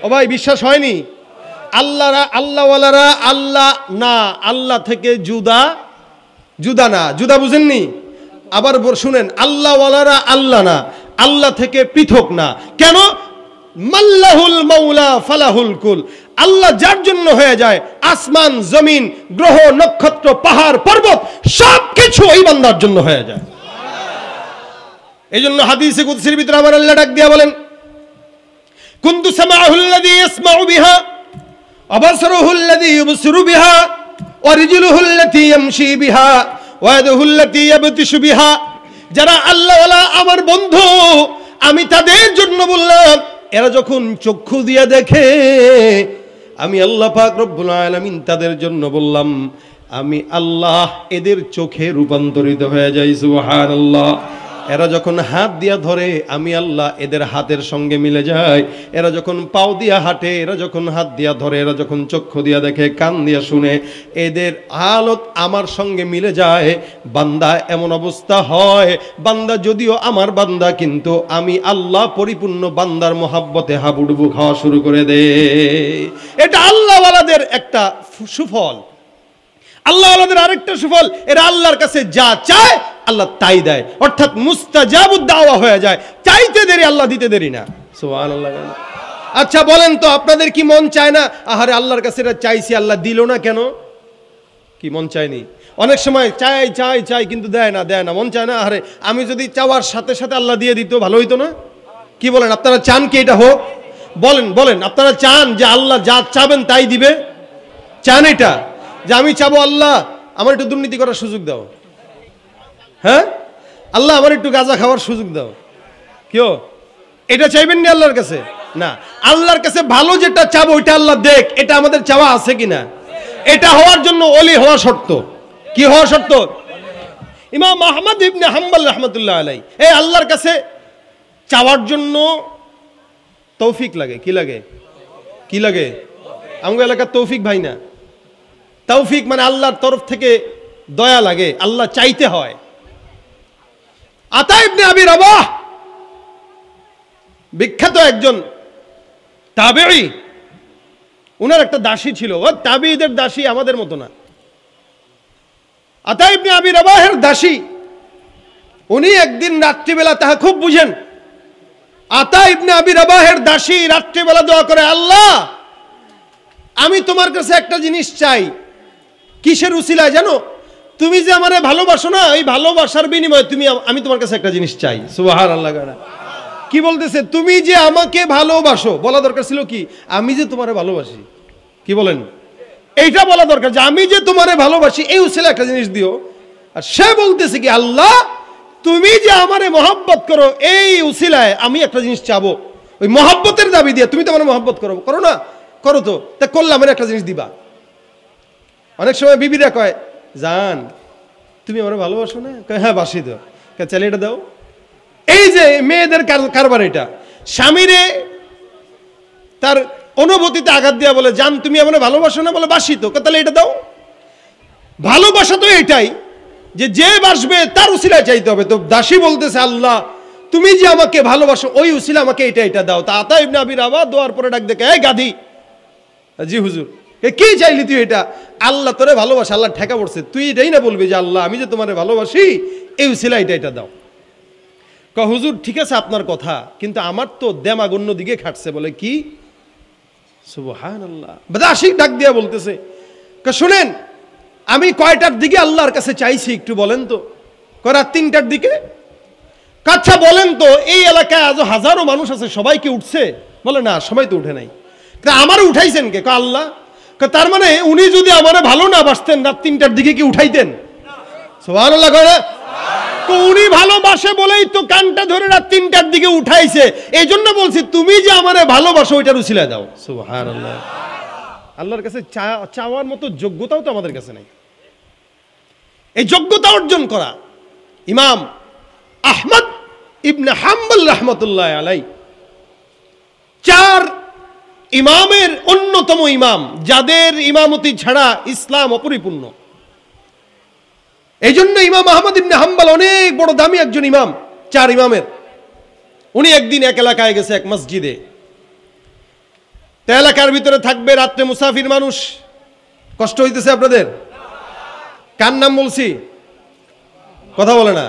ও ভাই বিশ্বাস হয়নি? আল্লাহওয়ালারা আল্লাহ না, আল্লাহ থেকে জুদা না। জুদা বুঝেননি? আবার শুনেন, আল্লাহওয়ালারা আল্লাহ না, আল্লাহ থেকে পৃথক না। কেন? মাল্লাহুল মাওলা ফালাহুল কুল। আল্লাহ যার জন্য হয়ে যায়, আসমান জমিন গ্রহ নক্ষত্র পাহাড় পর্বত সবকিছু ওই বান্দার জন্য হয়ে যায়। এই জন্য হাদিসে কুদসির ভিতরে আমার আল্লাহ ডাক দিয়া বলেন, কুনতু সামাউল্লাযী ইয়াসমাউ বিহা ওয়া বাসরুহুল্লাযী ইউবসিরু বিহা ওয়া রিজলুহুল্লাতী ইয়ামশি বিহা ওয়া ইয়াদুহুল্লাতী ইয়াবতিশু বিহা। যারা আল্লাহওয়ালা আমার বন্ধু, আমি তাদের জন্য বললাম, এরা যখন চক্ষু দিয়ে দেখে, আমি আল্লাহ পাক রব্বুল আলামিন তাদের জন্য বললাম, আমি আল্লাহ এদের চোখে রূপান্তরিত হয়ে যাই। সুবহানাল্লাহ। এরা যখন হাত দিয়া ধরে, আমি আল্লাহ এদের হাতের সঙ্গে মিলে যায়। এরা যখন পাও দিয়া হাঁটে, এরা যখন হাত দিয়া ধরে, এরা যখন চক্ষু দিয়া দেখে, কান দিয়া শুনে, এদের হালত আমার সঙ্গে মিলে যায়। বান্দা এমন অবস্থা হয়, বান্দা যদিও আমার বান্দা, কিন্তু আমি আল্লাহ পরিপূর্ণ বান্দার মোহাব্বতে হাবুডুবু খাওয়া শুরু করে দে। এটা আল্লাহওয়ালাদের একটা সুফল। আল্লাহওয়ালাদের আরেকটা সুফল, এরা আল্লাহর কাছে যা চায় আল্লাহ তাই দেয়, অর্থাৎ মুস্তাজাবুদ দাওয়া হয়ে যায়। চাইতে দেরি, আল্লাহ দিতে দেরি না। সুবহানাল্লাহ। আচ্ছা বলেন তো, আপনাদের কি মন চায় না, আহারে আল্লাহর কাছে এটা চাইছি আল্লাহ দিল না কেন? কি মন চায়নি? অনেক সময় চাই চাই চাই কিন্তু দেয় না, মন চায় না, আহারে আমি যদি চাওয়ার সাথে সাথে আল্লাহ দিয়ে দিত ভালো হইতো না? কি বলেন, আপনারা চান কি এটা হোক? বলেন আপনারা চান যে আল্লাহ যা চাবেন তাই দিবে? চান এটা যে আমি চাবো আল্লাহ আমার একটু দুর্নীতি করার সুযোগ দাও, হ্যাঁ আল্লাহ আমার একটু গাঁজা খাওয়ার সুযোগ দাও, কেউ এটা চাইবেন না আল্লাহর কাছে? না, আল্লাহর কাছে ভালো যেটা চাবো ওইটা আল্লাহ দেখ, এটা আমাদের চাওয়া আছে কিনা? এটা হওয়ার জন্য ওলি হওয়া শর্ত। কি হওয়া শর্ত? ইমাম আহমদ ইবনে হাম্বল রাহমাতুল্লাহ আলাইহি এই আল্লাহর কাছে চাওয়ার জন্য তৌফিক লাগে। কি লাগে? আমাদের এলাকার তৌফিক ভাই না, তৌফিক মানে আল্লাহর তরফ থেকে দয়া লাগে, আল্লাহ চাইতে হয়। আতা ইবনে আবি রাবাহ বিখ্যাত একজন তাবেঈ, উনার একটা দাসী ছিল। ও তাবেঈদের দাসী আমাদের মতো না। আতা ইবনে আবি রাবাহের দাসী, উনি একদিন রাত্রিবেলা, তাহা খুব বুঝেন, আতা ইবনে আবি রাবাহের দাসী রাত্রিবেলা দোয়া করে, আল্লাহ আমি তোমার কাছে একটা জিনিস চাই। কিসের উসিলায় জানো? তুমি যে আমারে ভালোবাসো না, এই ভালোবাসার বিনিময়ে আমি তোমার কাছে একটা জিনিস চাই। সুবহানাল্লাহ। কি বলতেছে? তুমি যে আমাকে ভালোবাসো, বলা দরকার ছিল কি আমি যে তোমারে ভালোবাসি। কি বলেন? এইটা বলা দরকার যে আমি যে তোমারে ভালোবাসি, এই উসিলা একটা জিনিস দিও। আর সে বলতেছে কি, আল্লাহ তুমি যে আমারে মহব্বত করো, এই উসিলায় আমি একটা জিনিস চাবো। ওই মহব্বতের দাবি দিয়ে, তুমি তো আমার মহব্বত করো না, করো তো, তা করলাম একটা জিনিস দিবা। অনেক সময় বিবিরা কয়, জান তুমি আমার ভালোবাসো না? হ্যাঁ বাসি তো, চাইলে এটা দাও। এই যে মেয়েদের কারবার, এটা স্বামীরে তার অনুভূতিতে আঘাত দেওয়া, বলে জান তুমি আমার ভালোবাসো না? বলে বাসি তো, তাহলে এটা দাও। ভালোবাসা তো এটাই যে বাসবে তার উসিলায় চাইতে হবে। তো দাসী বলতেছে, আল্লাহ তুমি যে আমাকে ভালোবাসো, ওই উসিলা আমাকে এটা দাও। তা আতা ইবনে আবি রাবাহ দোয়ার পরে ডাক দেখে, এই গাধি, জি হুজুর কি চাইলি তুই? এটা আল্লাহ তোরে ভালোবাসে, আল্লাহ ঠেকা পড়ছে, তুই এটাই না বলবি যে আল্লাহ আমি যে তোমারে ভালোবাসি, এই উসিলা এটা দাও। হুজুর ঠিক আছে আপনার কথা, কিন্তু আমার তো দেমাগ অন্য দিকে খাটছে। বলে কি? সুবহানাল্লাহ। দাসী ডাক দিয়া বলতেছে, শুনেন আমি কয়টার দিকে আল্লাহর কাছে চাইছি একটু বলেন তো? রাত 3টার দিকে। আচ্ছা বলেন তো, এই এলাকায় আজ হাজারো মানুষ আছে, সবাই কি উঠছে? বলে না, সবাই তো উঠে নাই। আমার উঠাইছেন কে? আল্লাহ। তার মানে উনি যদি আমারে ভালো না বাসতেন, রাত 3টার দিকে কি উঠাইতেন? সুবহানাল্লাহ। উনি ভালোবাসে বলেই তো কানটা ধরে রাত 3টার দিকে উঠাইছে। এই জন্য বলছি তুমি যে আমারে ভালোবাসো, ওইটার উসিলা দাও। সুবহানাল্লাহ। আল্লাহর কাছে চাওয়ার মতো যোগ্যতাও তো আমাদের কাছে নাই। এই যোগ্যতা অর্জন করা ইমাম আহমদ ইবনে হাম্বল রাহমাতুল্লাহ আলাইহি 4 ইমামের অন্যতম ইমাম, যাদের ইমামতি ছাড়া ইসলাম অপরিপূর্ণ। এই জন্য ইমাম আহমদ ইবনে হাম্বল অনেক বড় দামি একজন ইমাম, 4 ইমামের। উনি একদিন এক এলাকায় গেছে, এক মসজিদে। তো এলাকার ভিতরে থাকবে রাত্রে মুসাফির মানুষ, কষ্ট হইতেছে আপনাদের? কার নাম বলছি? কথা বলে না।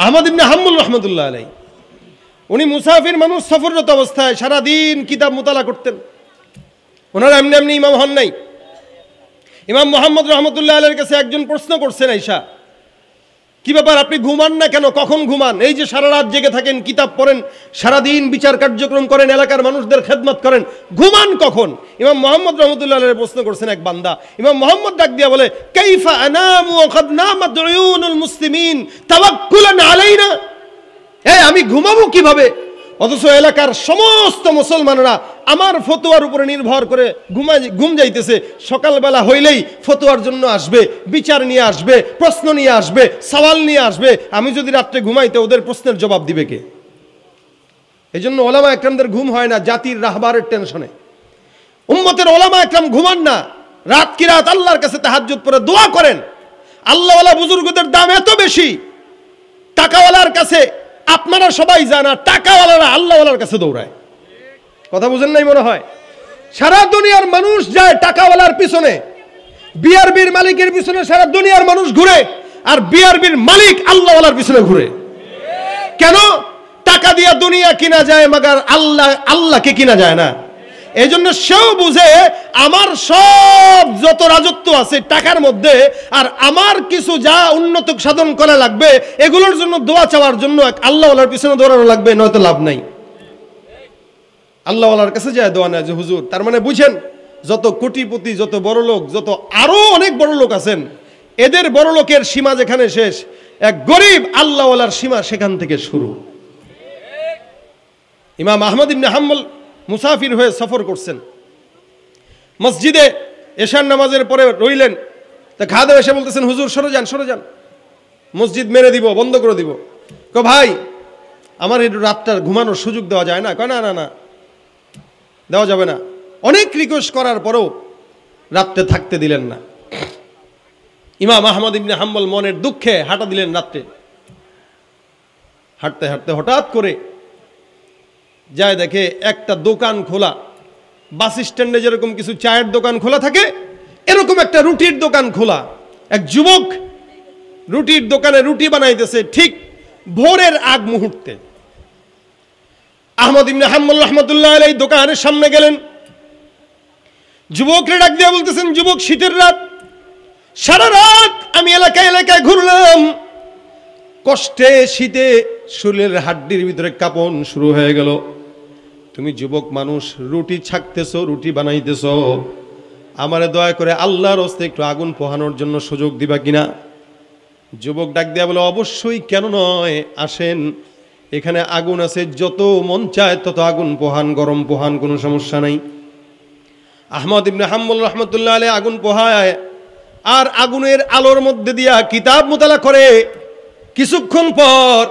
আহমদ ইবনে হাম্বল রহমতুল্লাহ আলাইহি, উনি মুসাফির মানুষ, সফররত অবস্থায় সারাদিন কিতাব মুতালা করতেন। ওনারা এমনি এমনি ইমাম হন নাই। ইমাম মুহাম্মদ রহমতুল্লাহ আলাইহির কাছে একজন প্রশ্ন করছেন, আয়েশা কি ব্যাপার, আপনি ঘুমান না কেন, কখন ঘুমান? এই যে সারা রাত জেগে থাকেন, কিতাব পড়েন, সারাদিন বিচার কার্যক্রম করেন, এলাকার মানুষদের খেদমত করেন, ঘুমান কখন? ইমাম মুহাম্মদ রহমতুল্লাহ আলাইহি প্রশ্ন করছেন এক বান্দা। ইমাম মুহাম্মদ ডাক দিয়া বলে, কাইফা আনামু ওয়া কাদ নামাত উয়ুনুল মুসলিমিন তাওয়াক্কুলান আলাইনা, আমি ঘুমাবো কিভাবে, অথচ এলাকার সমস্ত মুসলমানরা আমার ফতোয়ার উপরে নির্ভর করে ঘুম যাইতেছে। সকালবেলা হইলেই ফতোয়ার জন্য আসবে, বিচার নিয়ে আসবে, প্রশ্ন নিয়ে আসবে, সওয়াল নিয়ে আসবে। আমি যদি রাত্রে ঘুমাইতে, ওদের প্রশ্নের জবাব দিবে কে? এই জন্য ওলামা একরামদের ঘুম হয় না, জাতির রাহবারের টেনশনে। উম্মতের ওলামা একরাম ঘুমান না, রাত কি রাত আল্লাহর কাছে তাহাজ্জুদ পড়ে দোয়া করেন। আল্লাহওয়ালা বুজুর্গদের দাম এত বেশি, টাকাওয়ালার কাছে আপনারা সবাই জানা, টাকাওয়ালারা আল্লাহওয়ালার কাছে দৌড়ায়। কথা বুঝেন নাই মনে হয়? সারা দুনিয়ার মানুষ যায় টাকাওয়ালার পিছনে, বিআরবির মালিকের পিছনে সারা দুনিয়ার মানুষ ঘুরে, আর বিআরবির মালিক আল্লাহওয়ালার পিছনে ঘুরে। কেন? টাকা দিয়া দুনিয়া কিনা যায়, মাগার আল্লাহকে কিনা যায় না। এই জন্য সেও বুঝে আমার সব যত রাজত্ব আছে টাকার মধ্যে, আর আমার কিছু যা উন্নত সাধন করা লাগবে এগুলোর জন্য দোয়া চাওয়ার জন্য আল্লাহওয়ালার পিছনে দৌড়ানো লাগবে, নয়তো লাভ নাই। আল্লাহওয়ালার কাছে যায় দোয়া নেয় যে হুজুর, তার মানে বুঝেন যত কোটিপতি, যত বড় লোক, যত আরো অনেক বড় লোক আছেন, এদের বড় লোকের সীমা যেখানে শেষ, এক গরিব আল্লাহওয়ালার সীমা সেখান থেকে শুরু। ইমাম আহমদ ইবনে হাম্বল মুসাফির হয়ে সফর করছেন, মসজিদে এশার নামাজের পরে রইলেন। তা খাদেম এসে বলতেছেন, হুজুর সরে যান, সরে যান, মসজিদ মেরে দিব, বন্ধ করে দিব। ভাই আমার একটু রাতটা ঘুমানোর সুযোগ দেওয়া যায় না? কয় না না না, দেওয়া যাবে না। অনেক রিকোয়েস্ট করার পরেও রাত্রে থাকতে দিলেন না। ইমাম আহমদ ইবনে হাম্বল মনের দুঃখে হাঁটা দিলেন রাত্রে। হাঁটতে হাঁটতে হঠাৎ করে যায় দেখে একটা দোকান খোলা, বাস স্ট্যান্ডে যেরকম কিছু চায়ের দোকান খোলা থাকে, এরকম একটা রুটির দোকান খোলা। এক যুবক রুটির দোকানে রুটি বানাইতেছে ঠিক ভোরের আগ মুহূর্তে। আহমদ ইবনে হাম্বল রাহমাতুল্লাহ আলাইহি দোকানের সামনে গেলেন, যুবকরে ডাক দিয়ে বলতেছেন, যুবক শীতের রাত, সারা রাত আমি এলাকায় এলাকায় ঘুরলাম, কষ্টে শীতে শরীরের হাড্ডির ভিতরে কাঁপন শুরু হয়ে গেল। তুমি যুবক মানুষ, রুটি ছাকতেছো, রুটি বানাইতেছো, আমারে দয়া করে আল্লাহর হস্তে একটু আগুন পোহানোর জন্য সুযোগ দিবা কিনা? যুবক ডাক দিয়া বলে, অবশ্যই, কেন নয়, আসেন, এখানে আগুন আছে, যত মন চায় তত আগুন পোহান, গরম পোহান, কোনো সমস্যা নাই। আহমদ ইবনে হাম্বল রাহমাতুল্লাহ আলাইহি আগুন পোহায়, আর আগুনের আলোর মধ্যে দিয়া কিতাব মুতালা করে। কিছুক্ষণ পর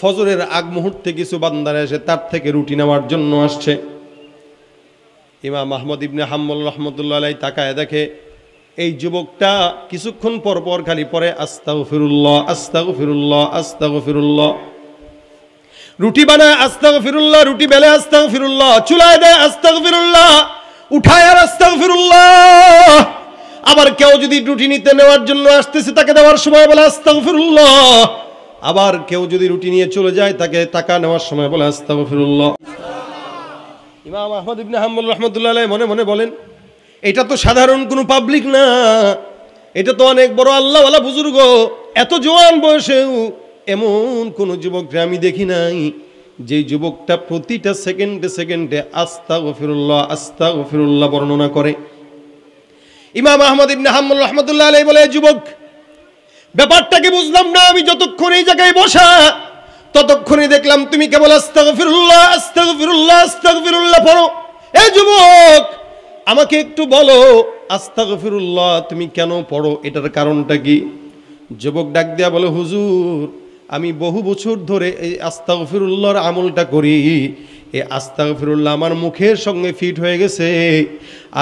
ফজরের আগ মুহূর্তে কিছু বান্দারা এসে তার থেকে রুটি নেওয়ার জন্য আসছে। ইমাম আহমদ ইবনে হাম্বল রাহমাতুল্লাহ আলাইহি তাকায় দেখে এই যুবকটা কিছুক্ষণ পর পর খালি পড়ে আস্তাগফিরুল্লাহ, আস্তাগফিরুল্লাহ, আস্তাগফিরুল্লাহ। রুটি বানায় আস্তাগফিরুল্লাহ, রুটি বেলে আস্তাগফিরুল্লাহ, চুলায় দেয় আস্তাগফিরুল্লাহ, উঠায় আর আস্তাগফিরুল্লাহ। আবার কেউ যদি রুটি নিতে নেওয়ার জন্য আসতেছে, তাকে দেওয়ার সময় বলে আস্তাগফিরুল্লাহ। আবার কেউ যদি রুটি নিয়ে চলে যায়, তাকে টাকা নেওয়ার সময় বলে আস্তাগফিরুল্লাহ। ইমাম আহমদ ইবনে হাম্বল রাহমাতুল্লাহ আলাইহি মনে মনে বলেন, এটা তো সাধারণ কোনো পাবলিক না, এটা তো অনেক বড় আল্লাহওয়ালা বুজুর্গ। এত জোয়ান বয়সেও এমন কোন যুবককে আমি দেখি নাই যে যুবকটা প্রতিটা সেকেন্ডে সেকেন্ডে আস্তাগফিরুল্লাহ, আস্তাগফিরুল্লাহ বর্ণনা করে। ইমাম আহমদ ইবনে হাম্বল রাহমাতুল্লাহ আলাইহি বলে, যুবক, ব্যাপারটাকে বুঝলাম না। আমি যতক্ষণ এই জায়গায় বসা, ততক্ষণই দেখলাম তুমি কেবল আস্তাগফিরুল্লাহ, আস্তাগফিরুল্লাহ, আস্তাগফিরুল্লাহ পড়ো। এই যুবক, আমাকে একটু বলো, আস্তাগফিরুল্লাহ তুমি কেন পড়ো, এটার কারণটা কি? যুবক ডাক দেয়া বলে, হুজুর, আমি বহু বছর ধরে এই আস্তাগফিরুল্লাহর আমলটা করি। এই আস্তাগফিরুল্লাহ আমার মুখের সঙ্গে ফিট হয়ে গেছে,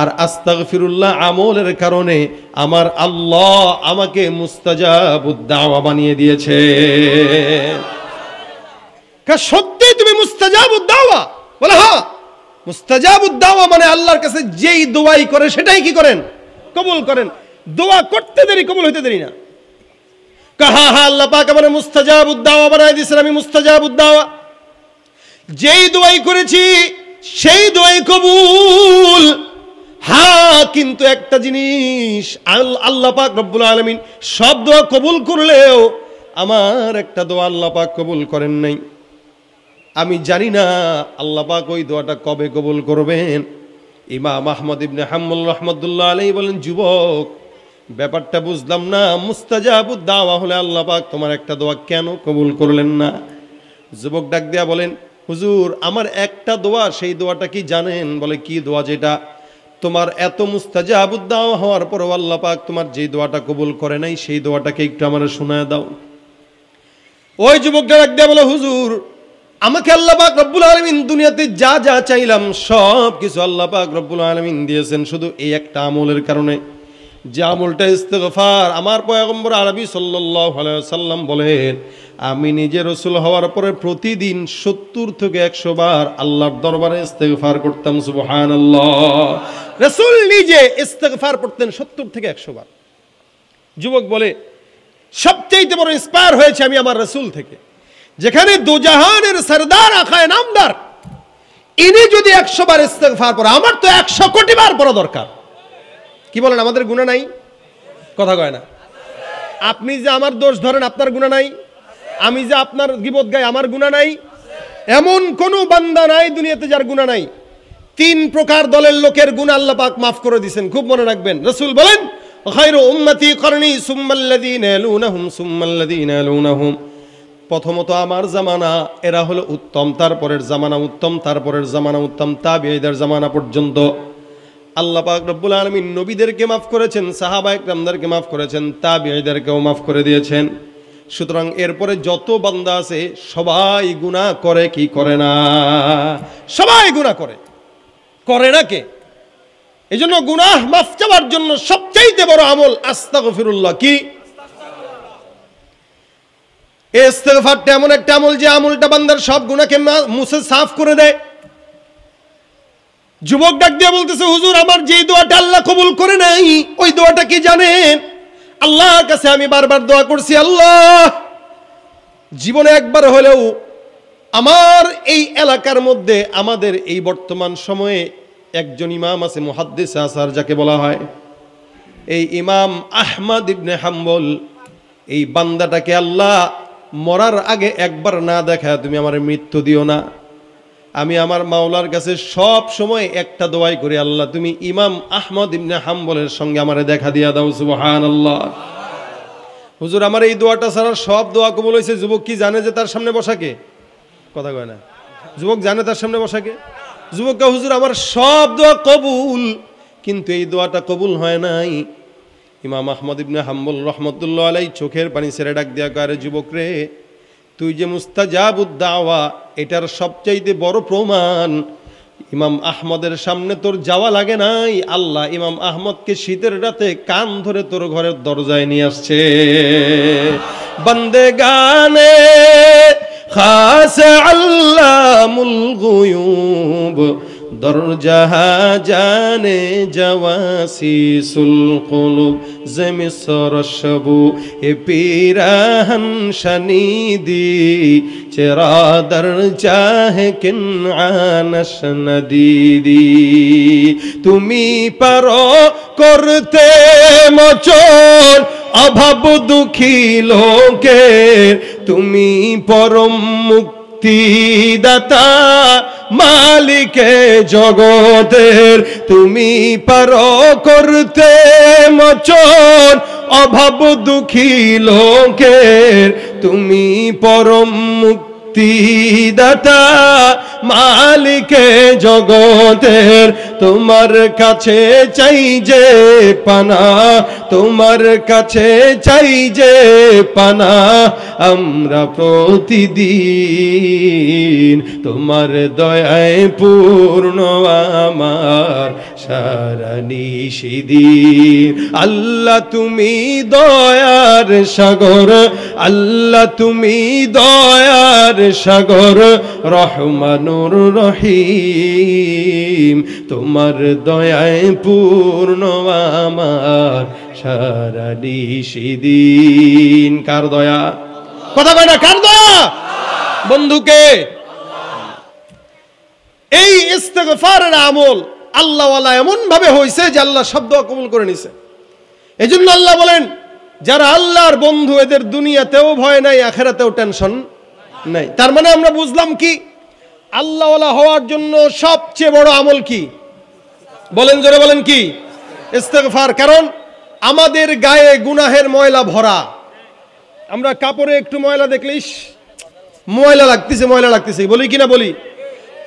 আর আস্তাগফিরুল্লাহ আমলের কারণে আমার আল্লাহ আমাকে মুস্তাজাবুদ দাওয়া বানিয়ে দিয়েছে। সত্যি তুমি মুস্তাজাবুদ দাওয়া? বলে হ্যাঁ, মুস্তাজাবুদ দাওয়া মানে আল্লাহর কাছে যেই দোয়াই করে সেটাই কি করেন? কবুল করেন। দোয়া করতে দেরি, কবুল হইতে দেরি না। কাহা হা আল্লাহ পাক আমার মুস্তাজাবুদ দাওয়া বানাই দিয়েছেন, আমি মুস্তাজাবুদ দাওয়া, যেই দোয়াই করেছি সেই দোয়াই কবুল। হ্যাঁ, কিন্তু একটা জিনিস, আল্লাহ পাক রব্বুল আলামিন সব দোয়া কবুল করলেও আমার একটা দোয়া আল্লাহ পাক কবুল করেন নাই। আমি জানি না আল্লাহ পাক ওই দোয়াটা কবে কবুল করবেন। ইমাম আহমদ ইবনে হাম্বল রাহমাতুল্লাহ আলাইহি বলেন, যুবক ব্যাপারটা বুঝলাম না, মুস্তাজাবুদ দাওয়া হলে আল্লাহ পাক তোমার একটা দোয়া কেন কবুল করলেন না? যুবক ডাক দেয়া বলেন, হুজুর আমার একটা দোয়া, সেই দোয়াটা কি জানেন? বলে, কি দোয়া? যেটা তোমার এত মুস্তাজাবুদ দাওয়া হওয়ার পরও আল্লাহ পাক তোমার যে দোয়াটা কবুল করে নাই, সেই দোয়াটাকে একটু আমার শোনায় দাও। ওই যুবকটা ডাক দেয়া বলে, হুজুর আমাকে আল্লাহ পাক রব্বুল আলামিন দুনিয়াতে যা যা চাইলাম সব কিছু আল্লাহ পাক রব্বুল আলামিন দিয়েছেন, শুধু এই একটা আমলের কারণে, যে আমলটা ইস্তেগফার। আমার পয়গম্বর আরবি সাল্লাল্লাহু আলাইহি ওয়াসাল্লাম বলেন, আমি নিজে রাসূল হওয়ার পরে প্রতিদিন 70 থেকে 100 বার আল্লাহর দরবারে ইস্তেগফার করতাম। সুবহানাল্লাহ। রাসূল নিজে ইস্তেগফার পড়তেন 70 থেকে 100 বার। যুবক বলে, সবচেয়ে বড় ইন্সপায়ার হয়েছে আমি আমার রাসূল থেকে, যেখানে দুজাহানের সরদার আখায়ে নামদার, ইনি যদি 100 বার ইস্তেগফার পড়ে, আমার তো 100 কোটি বার পড়া দরকার। কি বলেন, আমাদের গুনাহ নাই? কথা কয় না। আপনি যে আমার দোষ ধরেন, আপনার গুনাহ নাই? আমি যে আপনার গীবত গাই, আমার গুনাহ নাই? এমন কোন বান্দা নাই দুনিয়াতে যার গুনাহ নাই। 3 প্রকার দলের লোকের গুনাহ আল্লাহ পাক মাফ করে দিয়েছেন, খুব মনে রাখবেন। রাসূল বলেন, খায়রু উম্মতি করনি সুম্মাল্লাযীনা ইয়ালুনাহুম সুম্মাল্লাযীনা ইয়ালুনাহুম। প্রথমত আমার জামানা, এরা হলো উত্তম, তারপরের জামানা উত্তম, তারপরের জামানা উত্তম, তাবিঈদের জামানা পর্যন্ত। আল্লাহ পাক রব্বুল আলামিন নবীদেরকে মাফ করেছেন, সাহাবায়ে কেরামদেরকে মাফ করেছেন, তাবিঈদেরকেও মাফ করে দিয়েছেন। সুতরাং এরপরে যত বান্দা আছে সবাই গুনাহ করে কি করে না? সবাই গুনাহ করে, করে না কে? এজন্য গুনাহ মাফ চাওয়ার জন্য সবচেয়ে বড় আমল আস্তাগফিরুল্লাহ। কি? ইস্তেগফারটা এমন একটা আমল যে আমলটা বান্দার সব গুনাহকে মুছে সাফ করে দেয়। যুবক ডাক দিয়ে বলতেছে, হুজুর আমার যে দোয়াটা আল্লাহ কবুল করে নাই, ওই দোয়াটা কি জানেন? আল্লাহর কাছে আমি বারবার দোয়া করছি, আল্লাহ জীবনে একবার হলেও আমার এই এলাকার মধ্যে, আমাদের এই বর্তমান সময়ে একজন ইমাম আছে, মুহাদ্দিস আসার যাকে বলা হয়, এই ইমাম আহমদ ইবনে হাম্বল, এই বান্দাটাকে আল্লাহ মরার আগে একবার না দেখা তুমি আমার মৃত্যু দিও না। আমি আমার মাওলার কাছে সব সময় একটা দোয়াই করি, আল্লাহ তুমি ইমাম আহমদ ইবনে হাম্বলের সঙ্গে আমারে দেখা দিয়া দাও। সুবহানাল্লাহ। হুজুর আমার এই দোয়াটা ছাড়া সব দোয়া কবুল হয়েছে। যুবক কি জানে যে তার সামনে বসাকে? কথা কয় না। যুবক জানে তার সামনে বসাকে? যুবককে, হুজুর আমার সব দোয়া কবুল, কিন্তু এই দোয়াটা কবুল হয় নাই। ইমাম আহমদ ইবনে হাম্বল রহমতুল্লাহ আলাইহি চোখের পানি ছেড়ে ডাক দিয়া কয়, যুবক রে, তুই যে মুস্তাজাবুদ দাওয়া, এটার সবচাইতে বড় প্রমাণ ইমাম আহমদের সামনে তোর যাওয়া লাগে নাই। আল্লাহ ইমাম আহমদকে শীতের রাতে কান ধরে তোর ঘরের দরজায় নিয়ে আসছে। বান্দেগানে খাস আল্লামুল গুয়ুব দরজাহা জানে জওয়াসিসুল কুলুব জমিসর শবু এ পিরাহন শনিদি চেরা দর চাহে কিনআনশ নদীদি। তুমি পারো করতে মোচন অভাব দুঃখী লোকের, তুমি পরম মুক্তিদাতা মালিকে জগতের। তুমি পারো করতে মোচন অভাব দুঃখী লোকের, তুমি পরম মুক্তিদাতা মালিকে জগতের। তোমার কাছে চাই যে পানা, তোমার কাছে চাই যে পানা, আমরা প্রতিদিন তোমার দয়ায় পূর্ণ আমার সারা নিশিদিন। আল্লাহ তুমি দয়ার সাগর, আল্লাহ তুমি দয়ার সাগর, রহমানুর রহিম। তোমার দয়ায় পূর্ণ আমার সারা নিশিদিন। কার দয়া? কথা কয় না, কার দয়া? বন্ধুকে এই ইস্তেগফারের আমল আল্লাহ ওয়ালা এমন ভাবে হয়েছে যে আল্লাহ শব্দ কবুল করে নিছে। এজন্য আল্লাহ বলেন যারা আল্লাহর বন্ধু এদের দুনিয়াতেও ভয় নাই, আখিরাতেও টেনশন নাই। তার মানে আমরা বুঝলাম কি, আল্লাহ ওয়ালা হওয়ার জন্য সবচেয়ে বড় আমল কি? বলেন জোরে বলেন কি? ইস্তেগফার। কারণ আমাদের গায়ে গুনাহের ময়লা ভরা। আমরা কাপড়ে একটু ময়লা দেখলে ইস ময়লা লাগতেছে, ময়লা লাগতেছে বলি কিনা বলি?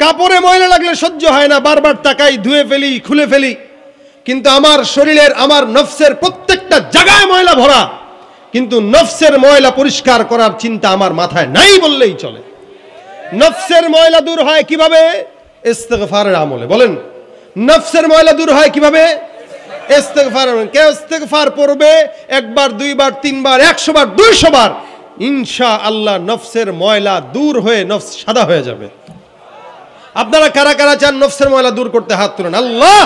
কাপড়ে ময়লা লাগলে সহ্য হয় না, বারবার তাকাই, ধুয়ে ফেলি, খুলে ফেলি। কিন্তু আমার শরীরের, আমার নফসের প্রত্যেকটা জায়গায় ময়লা ভরা, কিন্তু নফসের ময়লা পরিষ্কার করার চিন্তা আমার মাথায় নাই বললেই চলে। নফসের ময়লা দূর হয় কিভাবে? ইস্তেগফারের আমলে। বলেন নফসের ময়লা দূর হয় কিভাবে? ইস্তেগফার। কেউ ইস্তেগফার পড়বে একবার, দুইবার, তিনবার, 100 বার, 200 বার, ইনশাআল্লাহ নফসের ময়লা দূর হয়ে নফস সাদা হয়ে যাবে। আপনারা কারা কারা চান নফসের ময়লা দূর করতে? হাত তুলেন। আল্লাহ,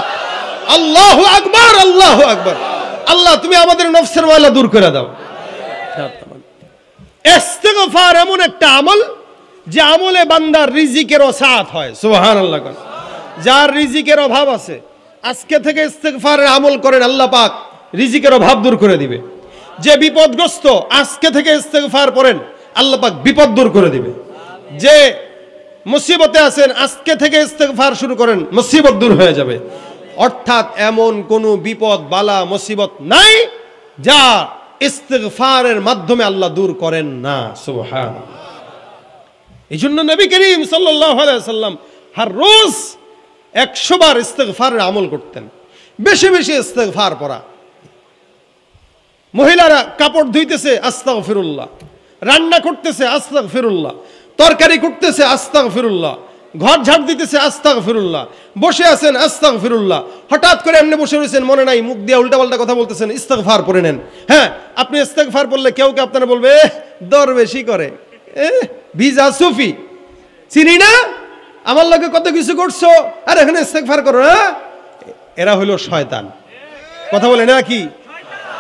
আল্লাহু আকবার, আল্লাহু আকবার। আল্লাহ তুমি আমাদের নফসের ময়লা দূর করে দাও। ইস্তেগফার এমন একটা আমল যে আমলে বান্দার রিজিকের ওসাআত হয়। সুবহানাল্লাহ। যার রিজিকের অভাব আছে আজকে থেকে ইস্তেগফারের আমল করেন, আল্লাহ পাক রিজিকের অভাব দূর করে দিবে। যে বিপদগ্রস্ত আজকে থেকে ইস্তেগফার পড়েন, আল্লাহ পাক বিপদ দূর করে দিবে। যে মুসিবতে আছেন আজকে থেকে ইস্তেগফার শুরু করেন, মুসিবত দূর হয়ে যাবে। অর্থাৎ এমন কোনো বিপদ, বালা, মুসিবত নাই যা ইস্তেগফারের মাধ্যমে আল্লাহ দূর করেন না। সুবহানাল্লাহ। এই জন্য নবী করিম সাল্লাল্লাহু আলাইহি ওয়াসাল্লাম হর রোজ 100 বার ইস্তেগফারের আমল করতেন। বেশি বেশি ইস্তেগফার পড়া। মহিলারা কাপড় ধুইতেছে আস্তাগফিরুল্লাহ, রান্না করতেছে আস্তাগফিরুল্লাহ, তরকারি করতেছে আস্তাগফিরুল্লাহ, ঘর ঝাড় দিতেছে আস্তাগফিরুল্লাহ, বসে আছেন আস্তাগফিরুল্লাহ। হঠাৎ করে এমনি বসে রয়েছেন, মনে নাই, মুখ দিয়ে উল্টাপাল্টা কথা বলতেছেন, ইস্তেগফার পড়ে নেন। হ্যাঁ, আপনি ইস্তেগফার পড়লে কেউ কে আপনারা বলবে দরবেশি করে, ভিজা সুফি, চিনি না, আমার লগে কত কিছু করছো, আর এখানে ইস্তেগফার করো। হ্যাঁ, এরা হলো শয়তান। কথা বলে না কি?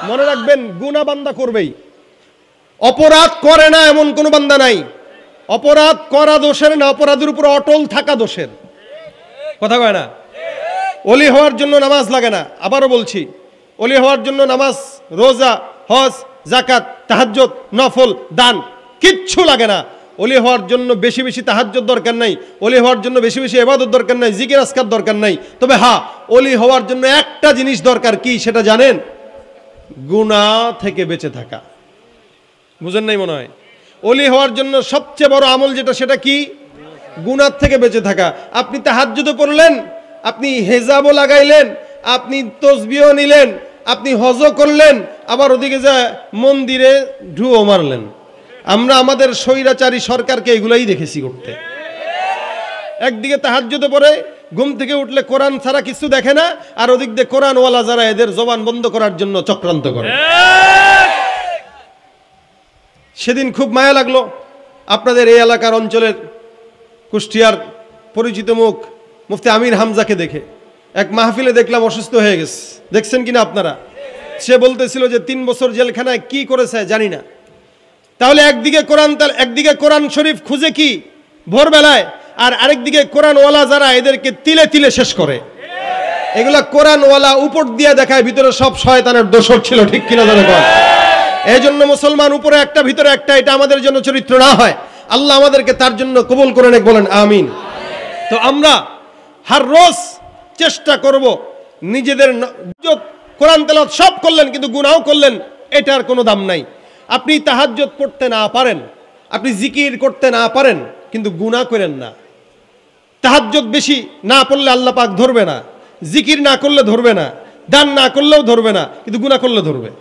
মনে রাখবেন, গুনাহ বান্দা করবেই, অপরাধ করে না এমন কোন বান্দা নাই। অপরাধ করা দোষের না, অপরাধের উপর অটল থাকা দোষের। কথা কয় না? ওলি হওয়ার জন্য নামাজ লাগে না। আবারও বলছি, ওলি হওয়ার জন্য নামাজ, রোজা, হজ, যাকাত, তাহাজ্জুদ, নফল, দান কিচ্ছু লাগে না। ওলি হওয়ার জন্য বেশি বেশি তাহাজ্জুদ দরকার নাই, ওলি হওয়ার জন্য বেশি বেশি ইবাদত দরকার নাই, জিকির আজকার দরকার নাই। তবে হ্যাঁ, ওলি হওয়ার জন্য একটা জিনিস দরকার, কি সেটা জানেন? গুনাহ থেকে বেঁচে থাকা। বুঝেন নাই মনে হয়? ওলি হওয়ার জন্য সবচেয়ে বড় আমল যেটা, সেটা কি? গুনাহ থেকে বেঁচে থাকা। আপনি তাহাজ্জুদও পড়লেন, আপনি হেজাবও লাগাইলেন, আপনি তসবিহও নিলেন, আপনি হজও করলেন, আবার ওদিকে যায় মন্দিরে ঢুও মারলেন। আমরা আমাদের স্বৈরাচারী সরকারকে এগুলাই দেখেছি করতে। একদিকে তাহাজ্জুদে পড়ে, ঘুম থেকে উঠলে কোরআন ছাড়া কিছু দেখে না, আর ওদিক দিয়ে কোরআনওয়ালা যারা এদের জবান বন্ধ করার জন্য চক্রান্ত করে। সেদিন খুব মায়া লাগলো আপনাদের এই এলাকার অঞ্চলের কুষ্টিয়ার পরিচিত মুখ মুফতি আমির হামজাকে দেখে। এক মাহফিলে দেখলাম অসুস্থ হয়ে গেছে, দেখছেন কিনা আপনারা? সে বলতেছিল যে 3 বছর জেলখানায় কি করেছে জানি না। তাহলে একদিকে কোরআন শরীফ খুঁজে কি ভোরবেলায়, আর আরেকদিকে কোরআনওয়ালা যারা এদেরকে তিলে তিলে শেষ করে। এগুলা কোরআনওয়ালা উপর দিয়ে দেখায়, ভিতরে সব শয়তানের দোসর ছিল। ঠিক কিনা জানেন? এই জন্য মুসলমান উপরে একটা ভিতরে একটা, এটা আমাদের জন্য চরিত্র না হয়। আল্লাহ আমাদেরকে তার জন্য কবুল করে নেক, বলেন আমিন। তো আমরা হর রোজ চেষ্টা করব নিজেদের কোরআন তেলাওয়াত সব করলেন কিন্তু গুনাহ করলেন, এটার কোনো দাম নাই। আপনি তাহাজ্জুদ পড়তে না পারেন, আপনি জিকির করতে না পারেন, কিন্তু গুনাহ করেন না। তাহাজ্জুদ বেশি না পড়লে আল্লাহ পাক ধরবে না, জিকির না করলে ধরবে না, দান না করলেও ধরবে না, কিন্তু গুনাহ করলে ধরবে।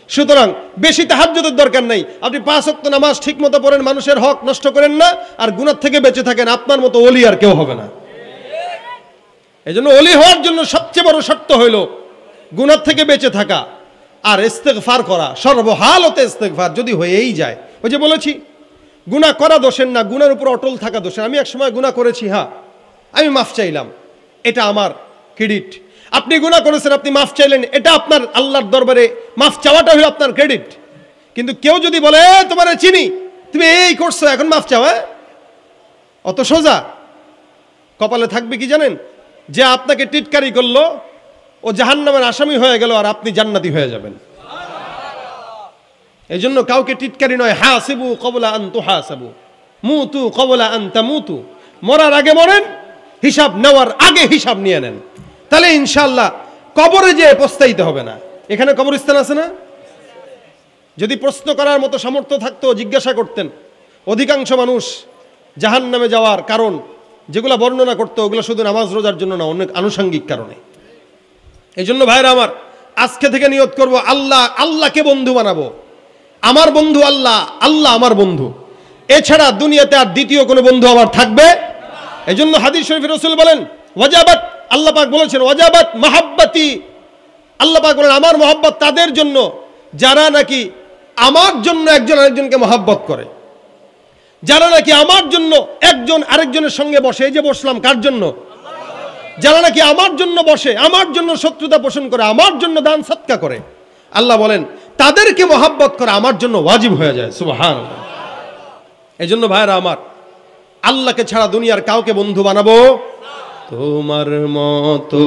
সুতরাং বেশি তাহাজ্জুদের দরকার নাই। আপনি 5 ওয়াক্ত নামাজ ঠিক মতো পড়েন, মানুষের হক নষ্ট করেন না, আর গুনাহ থেকে বেঁচে থাকেন, আপনার মতো ওলি আর কেউ হবে না। এজন্য ওলি হওয়ার জন্য সবচেয়ে বড় শর্ত হইল গুনাহ থেকে বেঁচে থাকা আর ইস্তেগফার করা, সর্বহালতে ইস্তেগফার যদি হয়েই যায়। ওই যে বলেছি গুনাহ করা দোষের না, গুনার উপর অটল থাকা দোষের। আমি এক সময় গুনাহ করেছি, হ্যাঁ আমি মাফ চাইলাম, এটা আমার ক্রেডিট। আপনি গুনাহ করেছেন, আপনি মাফ চাইলেন, এটা আপনার আল্লাহর দরবারে মাফ চাওয়াটা হলো আপনার ক্রেডিট। কিন্তু কেউ যদি বলে তোমারে চিনি, তুমি এই করছো, এখন মাফ চাও, অত সোজা? কপালে থাকবে কি জানেন? যে আপনাকে টিটকারি করলো ও জাহান্নামের আসামি হয়ে গেল, আর আপনি জান্নাতি হয়ে যাবেন। এই জন্য কাউকে টিটকারি নয়, হাসিবু ক্বাবলা আন তুহাসাবু, মুতু ক্বাবলা আন তামুতু। মরার আগে মরেন, হিসাব নেওয়ার আগে হিসাব নিয়ে নেন, তাহলে ইনশাআল্লাহ কবরে যেয়ে পস্তাইতে হবে না। এখানে কবরস্থান আছে না? যদি প্রশ্ন করার মতো সামর্থ্য থাকতো জিজ্ঞাসা করতেন। অধিকাংশ মানুষ জাহান্নামে যাওয়ার কারণ যেগুলো বর্ণনা করতো, ওগুলো শুধু নামাজ রোজার জন্য না, অনেক আনুষঙ্গিক কারণে। এই জন্য ভাইরা আমার, আজকে থেকে নিয়ত করব আল্লাহকে বন্ধু বানাবো। আমার বন্ধু আল্লাহ, আল্লাহ আমার বন্ধু। এছাড়া দুনিয়াতে আর দ্বিতীয় কোনো বন্ধু আমার থাকবে। এই জন্য হাদিস শরীফে রাসূল বলেন ওয়াজাবাত, আল্লাহ পাক বলেছেন ওয়াজাবাত মাহাব্বাতি, আল্লাহ পাক বলেন আমার মহব্বত তাদের জন্য যারা নাকি আমার জন্য একজন আরেকজনকে মহব্বত করে, যারা নাকি আমার জন্য একজন আরেকজনের সঙ্গে বসে। এই যে বসলাম কার জন্য? যারা নাকি আমার জন্য বসে, আমার জন্য শত্রুতা পোষণ করে, আমার জন্য দান সৎকা করে, আল্লাহ বলেন তাদেরকে মহব্বত করা আমার জন্য ওয়াজিব হয়ে যায়। সুবহানাল্লাহ। এই জন্য ভাইরা আমার, আল্লাহকে ছাড়া দুনিয়ার কাউকে বন্ধু বানাবো। তোমার মতো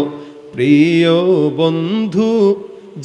প্রিয় বন্ধু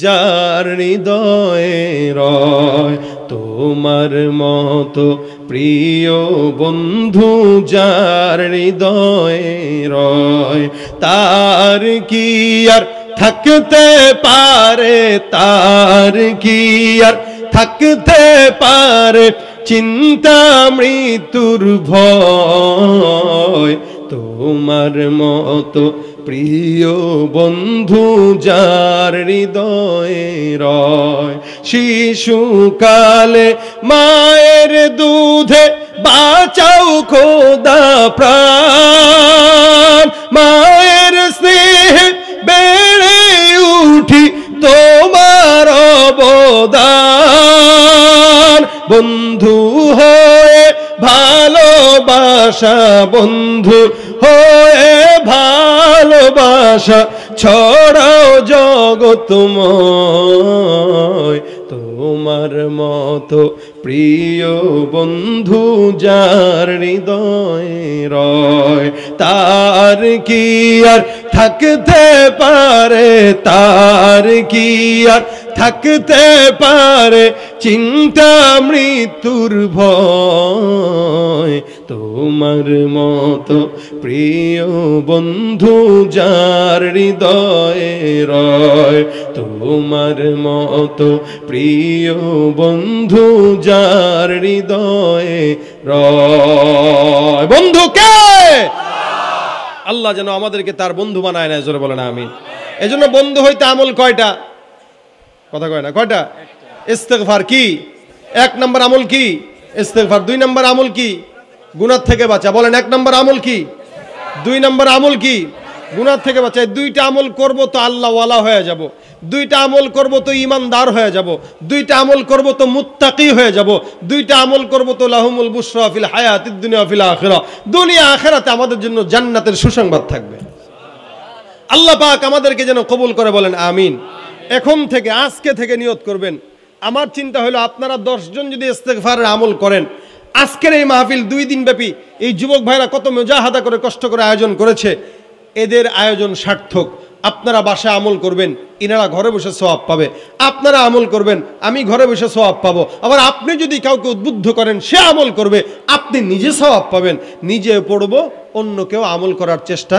যার হৃদয়ে রয়, তোমার মতো প্রিয় বন্ধু যার হৃদয়ে রয়, তার কি আর থাকতে পারে, তার কি আর থাকতে পারে চিন্তা মৃত্যুর ভয়, তোমার মতো প্রিয় বন্ধু যার হৃদয়ে রয়। শিশুকালে মায়ের দুধে বাঁচাও খোদা প্রাণ, মায়ের স্নেহে বেড়ে উঠি তোমার অবদান, বন্ধু হয়ে ভালোবাসা, বন্ধু হয়ে ভালোবাসা ছড়াও জগতময়, তোমার মতো প্রিয় বন্ধু যার হৃদয়ে রয়, তার কি আর থাকতে পারে, তার কি আর থাকতে পারে চিন্তা মৃত্যুর ভয়, তোমার মতো প্রিয় বন্ধু যার হৃদয়ে রয়, তোমার মতো প্রিয় বন্ধু যার হৃদয়ে রয়। বন্ধু কে? আল্লাহ যেন আমাদেরকে তার বন্ধু বানায় না, জোরে বলেন আমিন। এজন্য বন্ধু হইতে আমল কয়টা? কথা কয় না, কয়টা? ইস্তেগফার কি? 1 নম্বর আমল কি? ইস্তেগফার। 2 নম্বর আমল কি? গুনাহ থেকে বাঁচা। বলেন 1 নম্বর আমল কি? 2 নম্বর আমল কি? গুনাহ থেকে বাঁচা। 2টা আমল করব তো আল্লাহ ওয়ালা হয়ে যাব, 2টা আমল করব তো ঈমানদার হয়ে যাব, 2টা আমল করব তো মুত্তাকি হয়ে যাব, 2টা আমল করব তো লাহুমুল বুশরা ফিল হায়াতিদ দুনিয়া ফিল আখিরাহ, দুনিয়া আখিরাতে আমাদের জন্য জান্নাতের সুসংবাদ থাকবে। আল্লাহ পাক আমাদেরকে যেন কবুল করে, বলেন আমিন। এখন থেকে, আজকে থেকে নিয়ত করবেন। আমার চিন্তা হলো আপনারা 10 জন যদি ইস্তেগফারের আমল করেন, আজকের এই মাহফিল 2 দিন ব্যাপী এই যুবক ভাইরা কত মুজাহাদা করে কষ্ট করে আয়োজন করেছে, এদের আয়োজন সার্থক। আপনারা বাসায় আমল করবেন, ইনারা ঘরে বসে সওয়াব পাবে, আপনারা আমল করবেন, আমি ঘরে বসে সওয়াব পাবো। আবার আপনি যদি কাউকে উদ্বুদ্ধ করেন, সে আমল করবে, আপনি নিজে সওয়াব পাবেন। নিজে পড়বো, অন্য কেউ আমল করার চেষ্টা,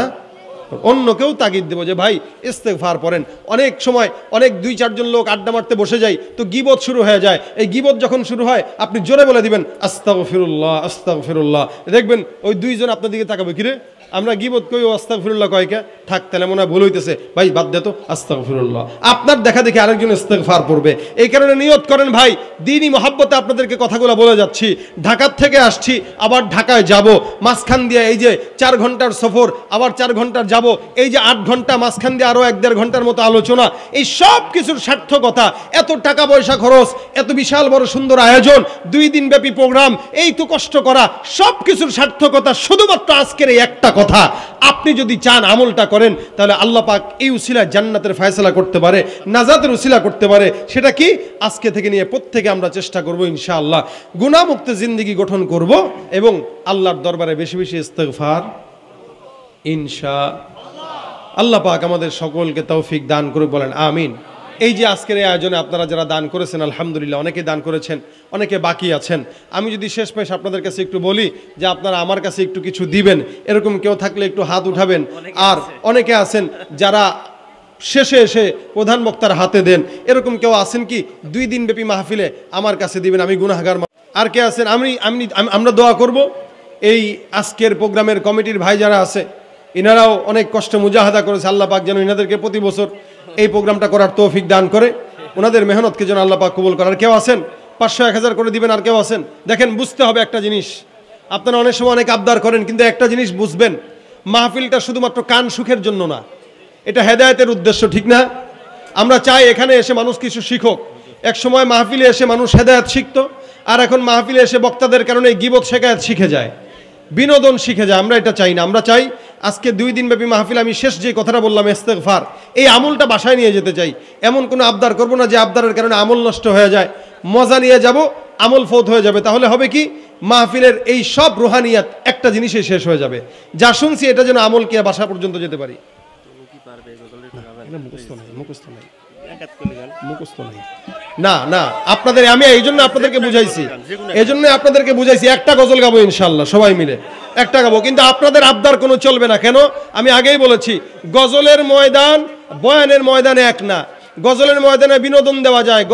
অন্য কেউ তাগিদ দেবো যে ভাই ইস্তেগফার পড়েন। অনেক সময় অনেক 2-4 জন লোক আড্ডা মারতে বসে যায়, তো গীবত শুরু হয়ে যায়। এই গীবত যখন শুরু হয়, আপনি জোরে বলে দিবেন আস্তাগফিরুল্লাহ আস্তাগফিরুল্লাহ, দেখবেন ওই 2 জন আপনার দিকে তাকাবে, কিরে আমরা গীবত কই ও আস্তাগফিরুল্লাহ কয়কে থাক, তাহলে মনে হয় ভুল হইতেছে, ভাই বাদ দে তো আস্তাগফিরুল্লাহ। আপনার দেখা দেখি আরেকজন ইস্তেগফার পড়বে। এই কারণে নিয়ত করেন ভাই, দ্বীনি মহাব্বতে আপনাদেরকে কথাগুলো বলে যাচ্ছি। ঢাকার থেকে আসছি, আবার ঢাকায় যাব, মাঝখান দিয়ে এই যে 4 ঘন্টার সফর, আবার 4 ঘন্টার যাব, এই যে 8 ঘন্টা, মাঝখান দিয়ে আরো 1-1.5 ঘন্টার মতো আলোচনা, এই সব কিছুর সার্থকতা, এত টাকা পয়সা খরচ, এত বিশাল বড় সুন্দর আয়োজন, 2 দিন ব্যাপী প্রোগ্রাম, এই তো কষ্ট করা, সব কিছুর সার্থকতা শুধুমাত্র আজকের এই একটা কথা। আপনি যদি চান আমলটা করেন, তাহলে আল্লাহ পাক এই উসিলায় জান্নাতের ফয়সালা করতে পারে, নাজাতের উসিলা করতে পারে। সেটা কি? আজকে থেকে নিয়ে প্রত্যেকে আমরা চেষ্টা করব ইনশাআল্লাহ গুনাহমুক্ত জিন্দেগি গঠন করব এবং আল্লাহর দরবারে বেশি বেশি ইস্তেগফার ইনশাআল্লাহ। আল্লাহ পাক আমাদের সকলকে তৌফিক দান করুক, বলেন আমিন। এই যে আজকের এই আয়োজনে আপনারা যারা দান করেছেন, আলহামদুলিল্লাহ, অনেকে দান করেছেন, অনেকে বাকি আছেন। আমি যদি শেষমেশ আপনাদের কাছে একটু বলি যে আপনারা আমার কাছে একটু কিছু দিবেন, এরকম কেউ থাকলে একটু হাত উঠাবেন। আর অনেকে আছেন যারা শেষে এসে প্রধান বক্তার হাতে দেন, এরকম কেউ আছেন কি 2 দিন ব্যাপী মাহফিলে আমার কাছে দিবেন, আমি গুনাহগার। আর কে আছেন? আমরা দোয়া করব। এই আজকের প্রোগ্রামের কমিটির ভাই যারা আছে, ইনারাও অনেক কষ্ট মুজাহাদা করেছে। আল্লাহ পাক যেন ইনাদেরকে প্রতি বছর এই প্রোগ্রামটা করার তৌফিক দান করে, ওনাদের মেহনতকে যেন আল্লাহ পাক কবুল করার। কেউ আছেন 500-1000 করে দিবেন? আর কেউ আছেন? দেখেন, বুঝতে হবে একটা জিনিস, আপনারা অনেক সময় অনেক আবদার করেন, কিন্তু একটা জিনিস বুঝবেন, মাহফিলটা শুধুমাত্র কান সুখের জন্য না, এটা হেদায়েতের উদ্দেশ্য, ঠিক না? আমরা চাই এখানে এসে মানুষ কিছু শিখুক। এক সময় মাহফিলে এসে মানুষ হেদায়েত শিখতো, আর এখন মাহফিলে এসে বক্তাদের কারণে গীবত শেখায়েত শিখে যায়, বিনোদন শিখে যায়। আমরা এটা চাই না। আমরা চাই আজকে 2 দিন ব্যাপী মাহফিল, আমি শেষ যে কথাটা বললাম ইস্তেগফার, এই আমলটা বাসায় নিয়ে যেতে চাই। এমন কোনো আবদার করব না যে আবদারের কারণে আমল নষ্ট হয়ে যায়। মজা নিয়ে যাব, আমল ফৌত হয়ে যাবে। তাহলে হবে কি, মাহফিলের এই সব রুহানিয়াত একটা জিনিসে শেষ হয়ে যাবে। যা শুনছি এটা যেন আমল কি বাসা পর্যন্ত যেতে পারি। না না, আপনাদের আমি এই জন্য আপনাদেরকে বুঝাইছি, একটা গজল গাবো ইনশাআল্লাহ সবাই মিলে, একটা গাবো। কিন্তু আপনাদের আবদার কোনো চলবে না। কেন? আমি আগেই বলেছি, গজলের ময়দান বয়ানের ময়দানে এক না। গজলের ময়দানে বিনোদন দেওয়া যায়,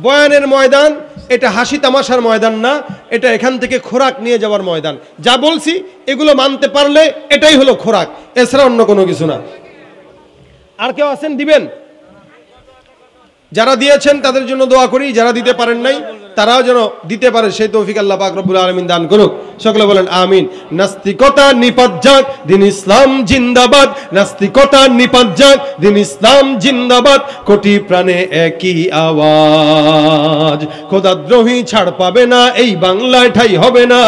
বয়ানের ময়দান এটা হাসি তামাশার ময়দান না, এটা এখান থেকে খোরাক নিয়ে যাওয়ার ময়দান। যা বলছি এগুলো মানতে পারলে এটাই হলো খোরাক, এছাড়া অন্য কোনো কিছু না। আর কেউ আছেন দিবেন? যারা দিয়েছেন তাদের জন্য দোয়া করি, যারা দিতে পারেন নাই তারাও যেন দিতে পারে, সেই তৌফিক আল্লাহ পাক রব্বুল আলামিন দান করুক। সকলে বলেন আমিন। নাস্তিকতা নিপাত যাক, দিন ইসলাম জিন্দাবাদ। নাস্তিকতা নিপাত যাক, দিন ইসলাম জিন্দাবাদ। কোটি প্রাণে একই আওয়াজ, খোদাদ্রোহী ছাড় পাবে না, এই বাংলায় ঠাই হবে না,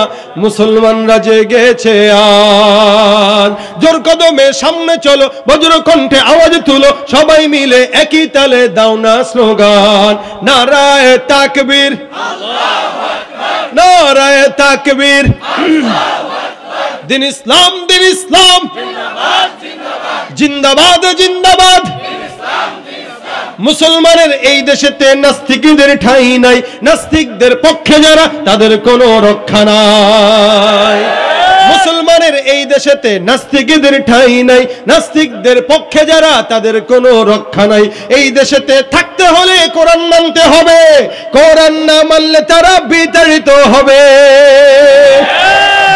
মুসলমানরা জেগেছে আজ। জোর কদমে সামনে চলো, বজ্র কণ্ঠে আওয়াজ তুলো, সবাই মিলে একই তালে দাও না স্লোগান। নারায়ে তাকবীর, নারায়ে তাকবীর, দিন ইসলাম, দিন ইসলাম, জিন্দাবাদ জিন্দাবাদ। মুসলমানের এই দেশেতে নাস্তিকদের ঠাঁই নাই, নাস্তিকদের পক্ষে যারা তাদের কোনো রক্ষা নাই। মুসলমানের এই দেশেতে নাস্তিকদের ঠাঁই নাই, নাস্তিকদের পক্ষে যারা তাদের কোনো রক্ষা নাই। এই দেশেতে থাকতে হলে কোরআন মানতে হবে, কোরআন না মানলে তারা বিতাড়িত হবে।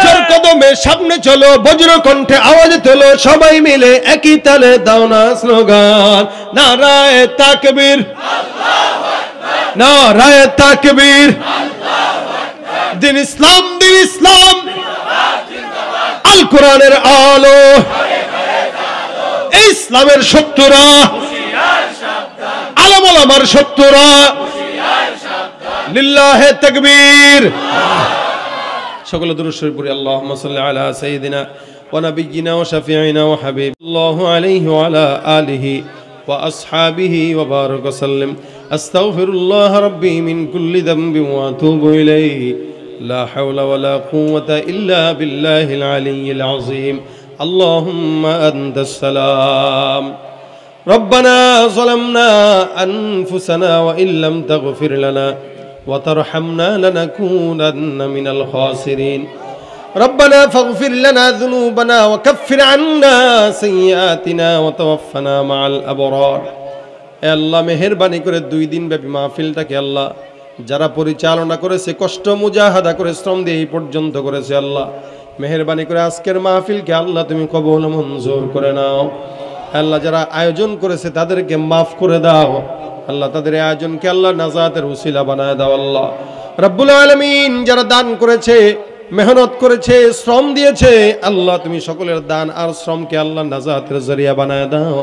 জোর কদমে সামনে চলো, বজ্র কণ্ঠে আওয়াজ তোলো, সবাই মিলে একই তালে দাও না স্লোগান। নারায়ে তাকবীর, নারায়ে তাকবীর, দিন ইসলাম, দিন ইসলাম, আল কোরআনের আলো, ইসলামের শত্রুরা, আলেম ওলামার শত্রুরা, লিল্লাহে তাকবীর। সকলে দুরূদ শরীফ পড়ি। আল্লাহুম্মা সাল্লি আলা সাইয়্যিদিনা ওয়া নাবিয়্যিনা ওয়া শাফিঈনা ওয়া হাবিবিল্লাহি আলাইহি ওয়া আলা আলিহি ওয়া আসহাবিহি ওয়া বারাক ওয়া সাল্লাম। আস্তাগফিরুল্লাহ রাব্বি মিন কুল্লি যামবিন ওয়া আতুবু ইলাইহি। لا حول ولا قوة إلا بالله العلي العظيم. اللهم أنت السلام. ربنا ظلمنا أنفسنا وإن لم تغفر لنا وترحمنا لنكونن من الخاسرين. ربنا فاغفر لنا ذنوبنا وكفر عنا سيئاتنا وتوفنا مع الأبرار. এ আল্লাহ মেহেরবানি করে 2 দিন ব্যাপী মাহফিলটাকে আল্লাহ যারা পরিচালনা করেছে, কষ্ট মুজাহাদা করে শ্রম দিয়ে এই পর্যন্ত করেছে, আল্লাহ মেহেরবানি করে আজকের মাহফিলকে আল্লাহ তুমি কবুল মঞ্জুর করে নাও। আল্লাহ যারা আয়োজন করেছে তাদেরকে মাফ করে দাও আল্লাহ, তাদের আয়োজনকে আল্লাহ নাজাতের উসিলা বানায় দাও আল্লাহ রাব্বুল আলামিন। যারা দান করেছে, মেহনত করেছে, শ্রম দিয়েছে, আল্লাহ তুমি সকলের দান আর শ্রমকে আল্লাহ নাজাতের জরিয়া বানায় দাও।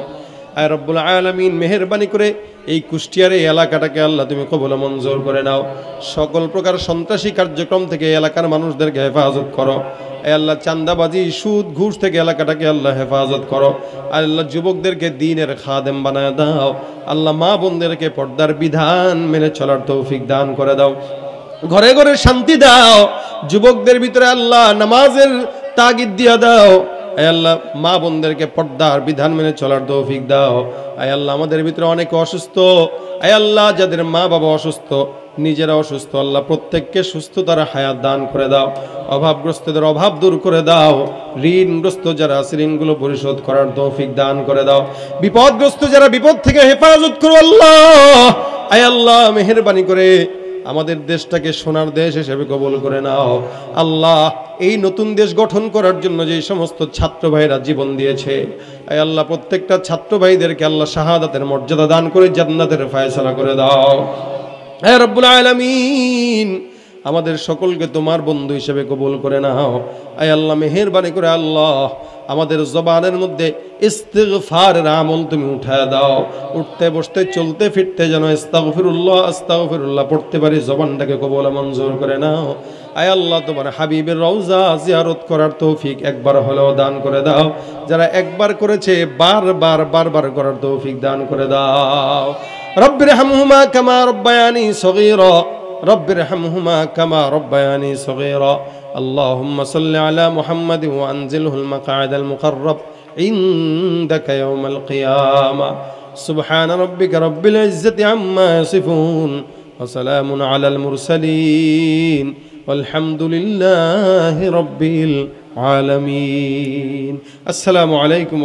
আয় রব্বুল আলামিন, মেহেরবানি করে এই কুষ্টিয়ার এই এলাকাটাকে আল্লাহ তুমি কবুল মঞ্জুর করে নাও। সকল প্রকার সন্ত্রাসী কার্যক্রম থেকে এলাকার মানুষদেরকে হেফাজত করো। আল্লাহ চান্দাবাজি, সুদ, ঘুষ থেকে এলাকাটাকে আল্লাহ হেফাজত করো। আল্লাহ যুবকদেরকে দ্বীনের খাদেম বানায় দাও আল্লাহ। মা বোনদেরকে পর্দার বিধান মেনে চলার তৌফিক দান করে দাও। ঘরে ঘরে শান্তি দাও। যুবকদের ভিতরে আল্লাহ নামাজের তাগিদ দিয়া দাও। আয় আল্লাহ মা বোনদেরকে পর্দার বিধান মেনে চলার তৌফিক দাও। আয় আল্লাহ আমাদের ভিতরে অনেকে অসুস্থ, আয় আল্লাহ যাদের মা বাবা অসুস্থ, নিজেরা অসুস্থ, আল্লাহ প্রত্যেককে সুস্থতার হায়াত দান করে দাও। অভাবগ্রস্তদের অভাব দূর করে দাও। ঋণগ্রস্ত যারা আছে ঋণগুলো পরিশোধ করার তৌফিক দান করে দাও। বিপদগ্রস্ত যারা বিপদ থেকে হেফাজত করো আল্লাহ। আয় আল্লাহ মেহেরবানি করে আমাদের দেশটাকে সোনার দেশ হিসেবে কবুল করে নাও আল্লাহ। এই নতুন দেশ গঠন করার জন্য যে সমস্ত ছাত্র ভাইরা জীবন দিয়েছে, আয় আল্লাহ প্রত্যেকটা ছাত্র ভাইদেরকে আল্লাহ শাহাদাতের মর্যাদা দান করে জান্নাতের ফয়সালা করে দাও। হে রব্বুল আলামিন, আমাদের সকলকে তোমার বন্ধু হিসেবে কবুল করে নাও। আয় আল্লাহ মেহেরবানি করে আল্লাহ আমাদের জবানের মধ্যে ইস্তিগফারের আমল তুমি উঠায় দাও। উঠতে বসতে চলতে ফিরতে যেন আস্তাগফিরুল্লাহ আস্তাগফিরুল্লাহ পড়তে পারি, জবানটাকে কবুল মঞ্জুর করে নাও। আয় আল্লাহ তোমার হাবিবের রওজা জিয়ারত করার তৌফিক একবার হলেও দান করে দাও। যারা একবার করেছে বারবার করার তৌফিক দান করে দাও। রব্বিরহামহুমা কামা রব্বায়ানি সগীরা, রব্বিরহামহুমা কামা রব্বায়ানি সগীরা। اللهم صل على محمد وأنزله المقعد المقرب عندك يوم القيامة. سبحان ربك رب العزة عما يصفون وسلام على المرسلين والحمد لله رب العالمين. السلام عليكم.